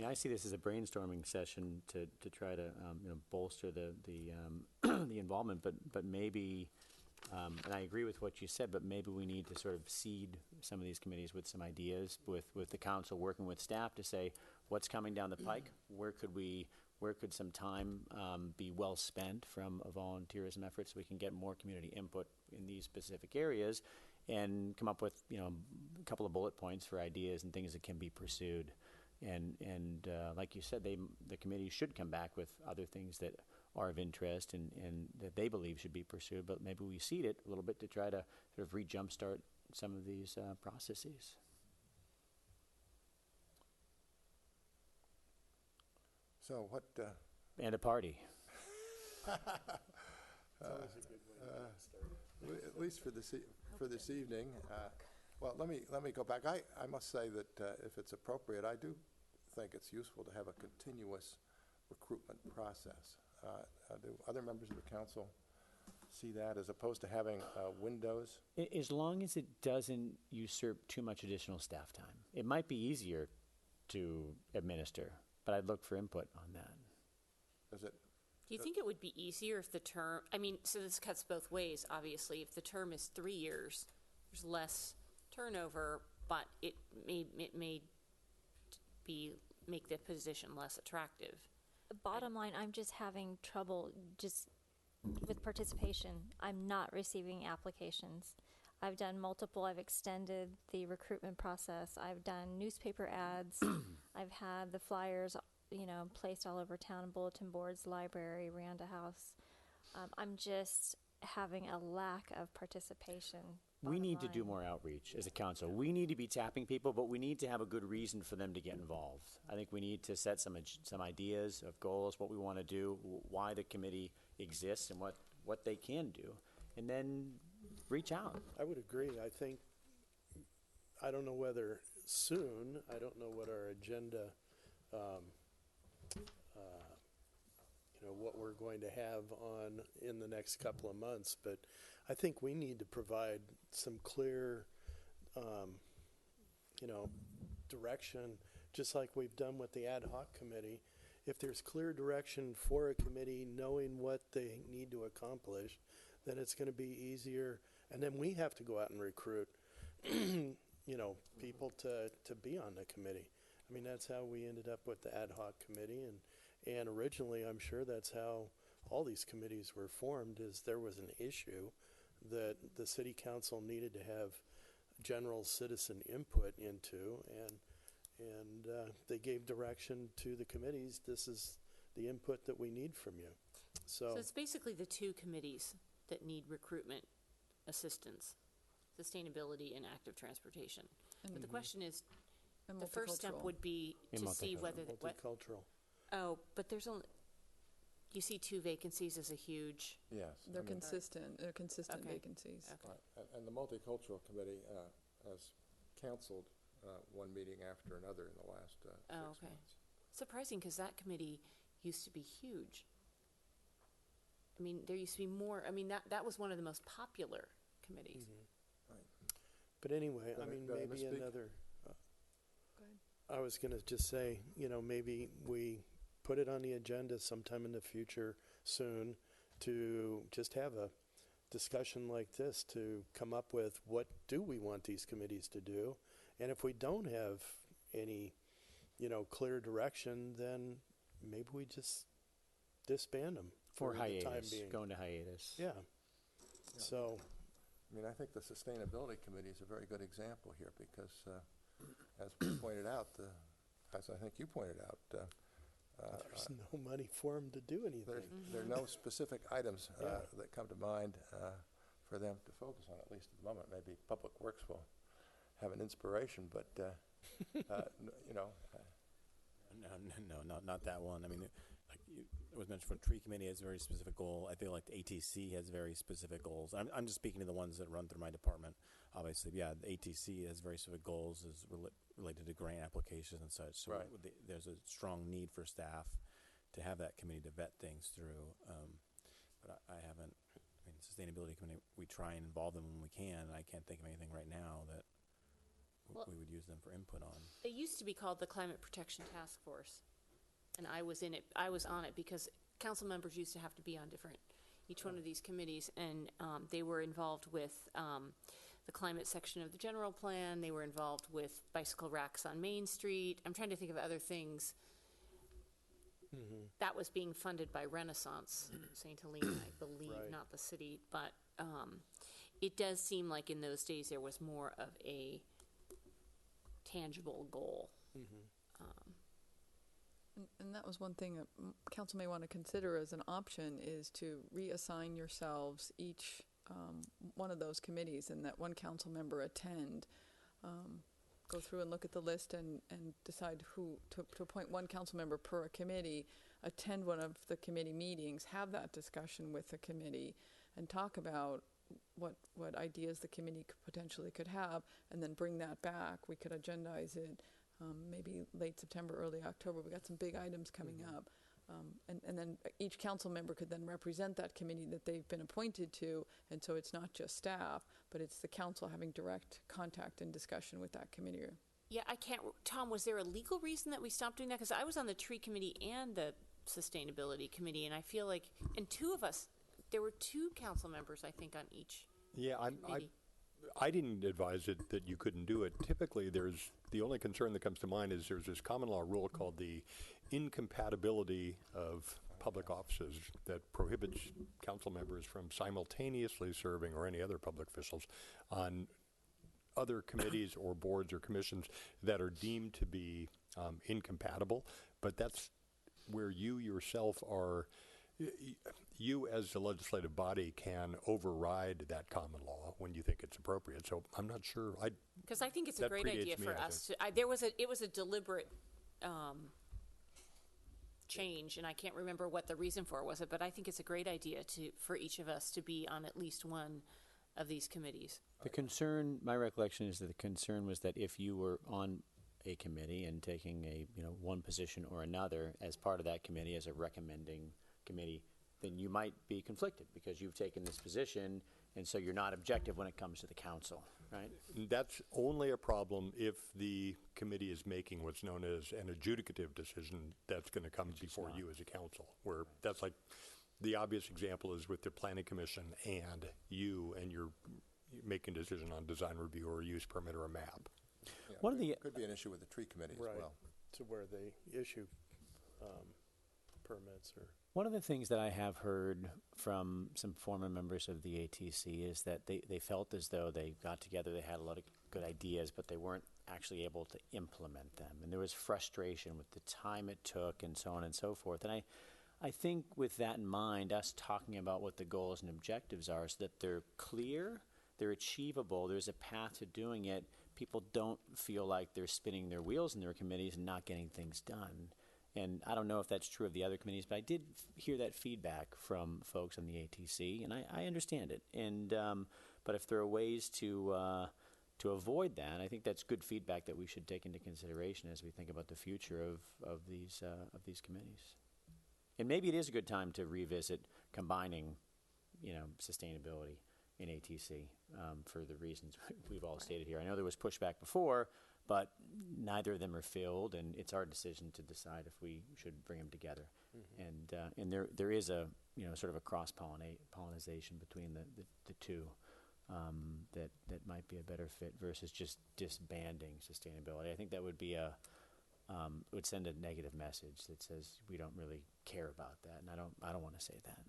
I see this as a brainstorming session to try to bolster the the involvement, but maybe, and I agree with what you said, but maybe we need to sort of seed some of these committees with some ideas, with the council working with staff to say what's coming down the pike, where could some time be well spent from a volunteerism effort, so we can get more community input in these specific areas, and come up with a couple of bullet points for ideas and things that can be pursued. And like you said, the committee should come back with other things that are of interest and that they believe should be pursued, but maybe we seed it a little bit to try to sort of re-jumpstart some of these processes. So what... and a party. At least for this evening. Well, let me go back. I must say that if it's appropriate, I do think it's useful to have a continuous recruitment process. Do other members of the council see that, as opposed to having windows? As long as it doesn't usurp too much additional staff time. It might be easier to administer, but I'd look for input on that. Does it? Do you think it would be easier if the term, so this cuts both ways, obviously. If the term is 3 years, there's less turnover, but it may be make the position less attractive. Bottom line, I'm just having trouble just with participation. I'm not receiving applications. I've done multiple. I've extended the recruitment process. I've done newspaper ads. I've had the flyers, placed all over town, bulletin boards, library, Randa House. I'm just having a lack of participation. We need to do line. more outreach as a council. We need to be tapping people, but we need to have a good reason for them to get involved. I think we need to set some ideas of goals, what we want to do, why the committee exists, and what they can do, and then reach out. I would agree. I think, I don't know whether soon, I don't know what our agenda, what we're going to have on in the next couple of months, but I think we need to provide some clear, direction, just like we've done with the ad hoc committee. If there's clear direction for a committee, knowing what they need to accomplish, then it's going to be easier. And then we have to go out and recruit, people to be on the committee. I mean, that's how we ended up with the ad hoc committee. And originally, I'm sure that's how all these committees were formed, is there was an issue that the city council needed to have general citizen input into, and they gave direction to the committees. This is the input that we need from you. So it's basically the two committees that need recruitment assistance, sustainability and active transportation. But the question is, the first step would be to see whether multicultural. Oh, but there's only, you see 2 vacancies as a huge. Yes. They're consistent. They're consistent vacancies. Okay. Right. And the Multicultural Committee has canceled one meeting after another in the last 6 months. Surprising, because that committee used to be huge. I mean, there used to be more. I mean, that was one of the most popular committees. Mm-hmm. Right. But anyway, maybe another. I was going to just say, maybe we put it on the agenda sometime in the future soon to just have a discussion like this to come up with what do we want these committees to do. And if we don't have any, clear direction, then maybe we just disband them for the time being. Go into hiatus. Yeah. So. I mean, I think the Sustainability Committee is a very good example here because, as we pointed out, as I think you pointed out, there's no money for them to do anything. There are no specific items that come to mind for them to focus on, at least at the moment. Maybe Public Works will have an inspiration, but, No, not that one. I mean, it was mentioned, for Tree Committee has a very specific goal. I feel like the ATC has very specific goals. I'm just speaking to the ones that run through my department. Obviously, the ATC has very specific goals as related to grant applications and such. So right. There's a strong need for staff to have that committee to vet things through. But I haven't. I mean, Sustainability Committee, we try and involve them when we can. And I can't think of anything right now that we would use them for input on. It used to be called the Climate Protection Task Force, and I was in it. I was on it because council members used to have to be on each one of these committees, and they were involved with the climate section of the general plan. They were involved with bicycle racks on Main Street. I'm trying to think of other things. Mm-hmm. That was being funded by Renaissance, St. Helena, I believe, Right. not the city. But it does seem like in those days there was more of a tangible goal. Mm-hmm. And that was one thing that council may want to consider as an option, is to reassign yourselves each one of those committees, and that one council member attend. Go through and look at the list and decide who to appoint one council member per committee, attend one of the committee meetings, have that discussion with the committee, and talk about what ideas the committee potentially could have, and then bring that back. We could agendize it maybe late September, early October. We got some big items coming up. And then each council member could then represent that committee that they've been appointed to, and so it's not just staff, but it's the council having direct contact and discussion with that committee. Yeah, I can't. Tom, was there a legal reason that we stopped doing that? Because I was on the Tree Committee and the Sustainability Committee, and I feel like, and two of us, there were 2 council members, I think, on each Yeah, committee. I didn't advise it that you couldn't do it. Typically, the only concern that comes to mind is there's this common law rule called the incompatibility of public offices that prohibits council members from simultaneously serving, or any other public officials, on other committees or boards or commissions that are deemed to be incompatible. But that's where you yourself are. You as the legislative body can override that common law when you think it's appropriate. So I'm not sure. Because I think it's a that great predates idea me, for I us think. to, it was a deliberate change, and I can't remember what the reason for it was, but I think it's a great idea for each of us to be on at least one of these committees. The concern, my recollection is that the concern was that if you were on a committee and taking one position or another as part of that committee, as a recommending committee, then you might be conflicted because you've taken this position, and so you're not objective when it comes to the council, right? That's only a problem if the committee is making what's known as an adjudicative decision that's going to come before you as a council, where that's like, the obvious example is with the planning commission and you're making a decision on design review or a use permit or a map. Yeah, One of the could be an issue with the tree committee Right. as well. To where they issue permits or. One of the things that I have heard from some former members of the ATC is that they felt as though they got together, they had a lot of good ideas, but they weren't actually able to implement them. And there was frustration with the time it took and so on and so forth. And I think with that in mind, us talking about what the goals and objectives are so that they're clear, they're achievable, there's a path to doing it, people don't feel like they're spinning their wheels in their committees and not getting things done. And I don't know if that's true of the other committees, but I did hear that feedback from folks on the ATC, and I understand it. And but if there are ways to avoid that, I think that's good feedback that we should take into consideration as we think about the future of these committees. And maybe it is a good time to revisit combining, sustainability in ATC for the reasons we've all stated here. I know there was pushback before, but neither of them are filled, and it's our decision to decide if we should bring them together. Mm-hmm. And there is a sort of a cross-pollination between the two that might be a better fit versus just disbanding sustainability. I think that would be would send a negative message that says we don't really care about that, and I don't want to say that.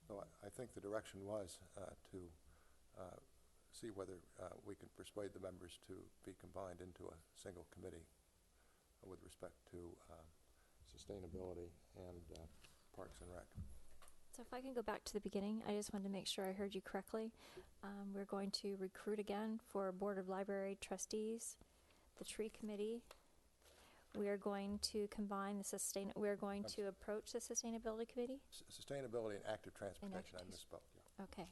So I think the direction was to see whether we can persuade the members to be combined into a single committee with respect to sustainability and Parks and Rec. So if I can go back to the beginning, I just wanted to make sure I heard you correctly. We're going to recruit again for Board of Library Trustees, the Tree Committee. We are going to combine we're going to approach the Sustainability Committee? Sustainability and active transportation, I misspoke. Yeah. Okay.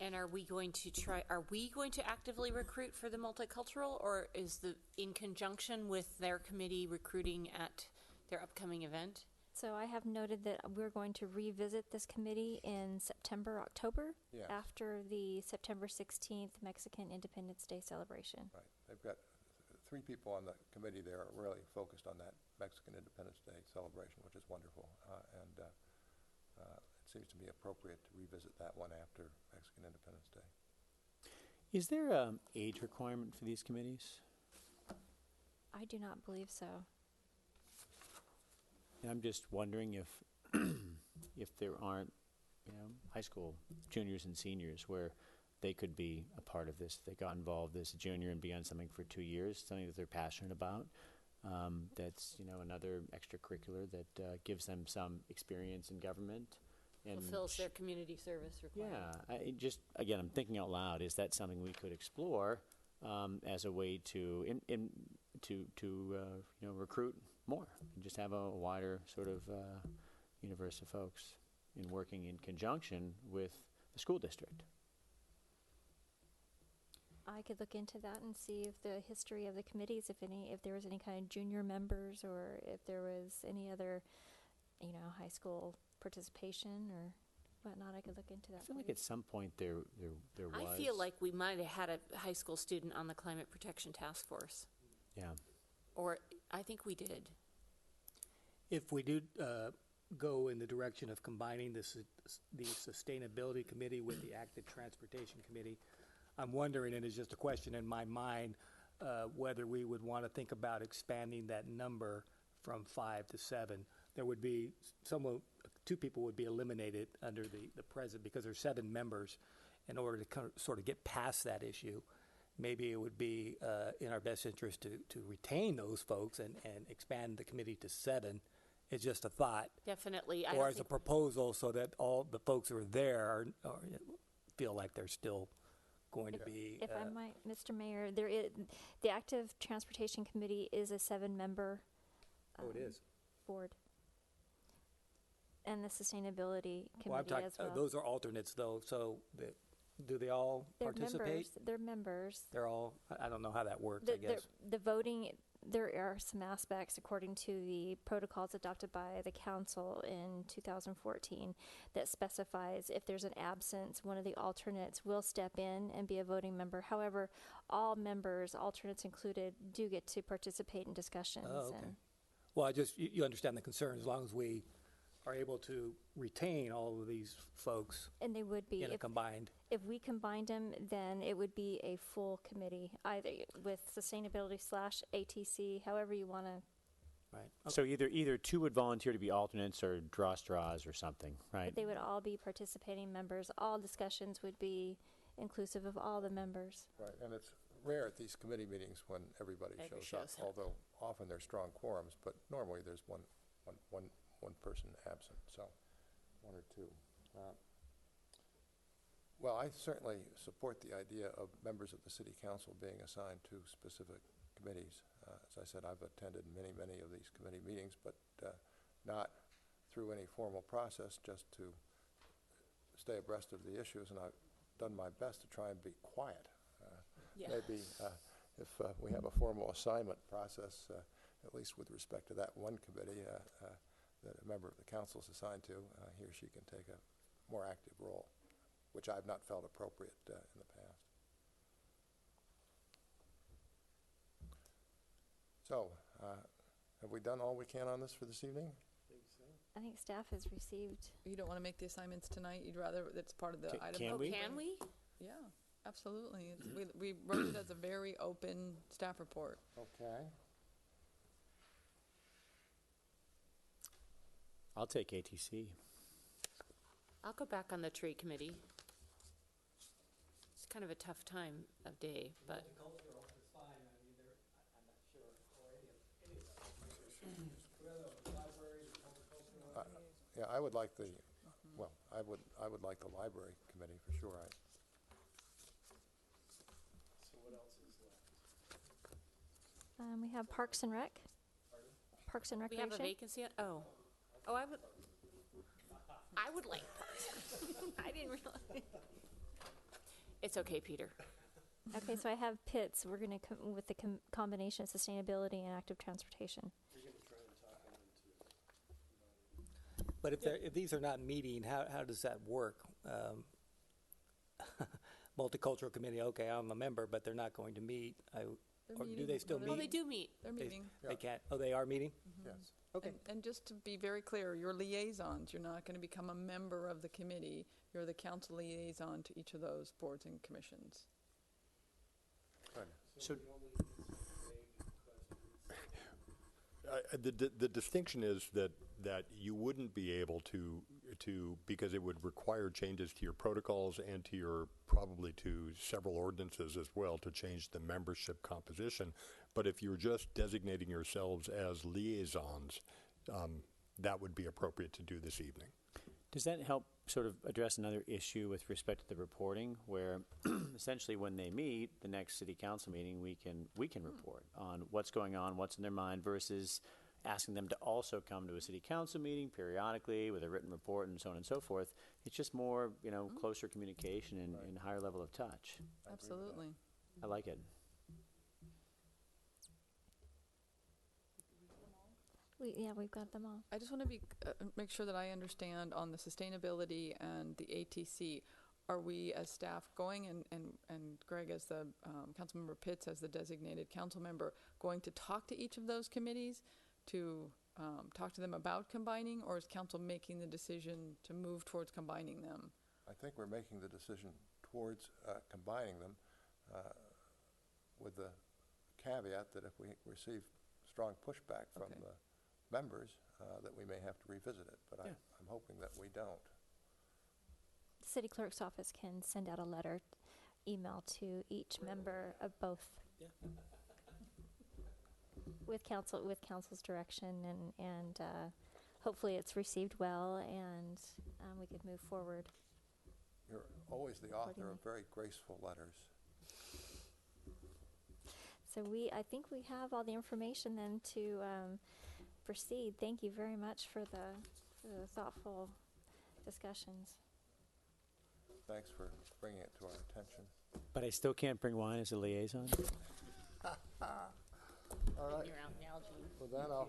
And are we going to actively recruit for the multicultural, or is in conjunction with their committee recruiting at their upcoming event? So I have noted that we're going to revisit this committee in September, October, Yes. after the September 16th Mexican Independence Day celebration. Right. They've got 3 people on the committee there are really focused on that Mexican Independence Day celebration, which is wonderful. And it seems to me appropriate to revisit that one after Mexican Independence Day. Is there an age requirement for these committees? I do not believe so. And I'm just wondering if if there aren't high school juniors and seniors where they could be a part of this. If they got involved as a junior and be on something for 2 years, something that they're passionate about. That's another extracurricular that gives them some experience in government and Fulfills their community service requirement. Yeah, I'm thinking out loud. Is that something we could explore as a way to recruit more and just have a wider sort of universe of folks in working in conjunction with the school district? I could look into that and see if the history of the committees, if there was any kind of junior members, or if there was any other, high school participation or whatnot. I could look into that. I feel like at some point there was. I feel like we might have had a high school student on the Climate Protection Task Force. Yeah. Or I think we did. If we do go in the direction of combining the Sustainability Committee with the Active Transportation Committee. I'm wondering, and it's just a question in my mind, whether we would want to think about expanding that number from 5 to 7. There would be two people would be eliminated under the present because there's 7 members. In order to sort of get past that issue, maybe it would be in our best interest to retain those folks and expand the committee to 7. It's just a thought. Definitely. Or as a proposal so that all the folks who are there feel like they're still going to be. If I might, Mr. Mayor, the Active Transportation Committee is a 7-member It is. board. And the Sustainability Well, I'm Committee talking, as well. those are alternates though, so do they all participate? They're members. They're all, I don't know how that works, The, I guess. the voting, there are some aspects according to the protocols adopted by the council in 2014 that specifies if there's an absence, one of the alternates will step in and be a voting member. However, all members, alternates included, do get to participate in discussions. Oh, okay. Well, you understand the concern, as long as we are able to retain all of these folks And they would be, in a combined. if we combined them, then it would be a full committee, either with sustainability/ATC, however you want to. Right. So either 2 would volunteer to be alternates or draw straws or something, right? But they would all be participating members. All discussions would be inclusive of all the members. Right, and it's rare at these committee meetings when everybody shows up, although often there's strong quorums, but normally there's one person absent, so 1 or 2. Well, I certainly support the idea of members of the city council being assigned to specific committees. As I said, I've attended many of these committee meetings, but not through any formal process, just to stay abreast of the issues, and I've done my best to try and be quiet. Maybe if we have a formal assignment process, at least with respect to that one committee, that a member of the council is assigned to, he or she can take a more active role, which I've not felt appropriate in the past. So, have we done all we can on this for this evening? I think staff has received. You don't want to make the assignments tonight? You'd rather, that's part of the item? Can we? Can we? Yeah, absolutely. We wrote it as a very open staff report. Okay. I'll take ATC. I'll go back on the tree committee. It's kind of a tough time of day, but Multicultural is fine, I mean, I'm not sure, or any of Yeah, I would like the, well, I would like the library committee for sure. So what else is left? We have Parks and Rec. Parks and we Recreation. have a vacancy. I would like parks. I didn't realize. It's okay, Peter. Okay, so I have PITS. We're going to come with the combination of sustainability and active transportation. But if these are not meeting, how does that work? Multicultural committee, okay, I'm a member, but they're not going to meet. Or do they still meet? Oh, they do meet. They're meeting. They can't. Oh, they are meeting? Yes. Okay. And just to be very clear, you're liaisons. You're not going to become a member of the committee. You're the council liaison to each of those boards and commissions. So The distinction is that you wouldn't be able to, because it would require changes to your protocols and to your, probably to several ordinances as well, to change the membership composition. But if you're just designating yourselves as liaisons, that would be appropriate to do this evening. does that help sort of address another issue with respect to the reporting, where essentially when they meet, the next city council meeting, we can report on what's going on, what's in their mind, versus asking them to also come to a city council meeting periodically with a written report and so on and so forth. It's just more, closer communication and higher level of touch. Absolutely. I like it. We've got them all. I just want to make sure that I understand on the sustainability and the ATC. Are we as staff going, and Greg as the Councilmember Pitts as the designated council member, going to talk to each of those committees to talk to them about combining, or is council making the decision to move towards combining them? I think we're making the decision towards combining them with the caveat that if we receive strong pushback from Okay. the members, that we may have to revisit it, but Yeah. I'm hoping that we don't. The city clerk's office can send out a letter, email to each member of both. Yeah. With council's direction, and hopefully it's received well, and we could move forward. You're always the author Accordingly. of very graceful letters. So I think we have all the information then to proceed. Thank you very much for the thoughtful discussions. Thanks for bringing it to our attention. But I still can't bring wine as a liaison? All right, You're out now, Gene. well then I'll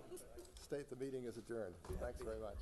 state the meeting is adjourned. Thanks very much.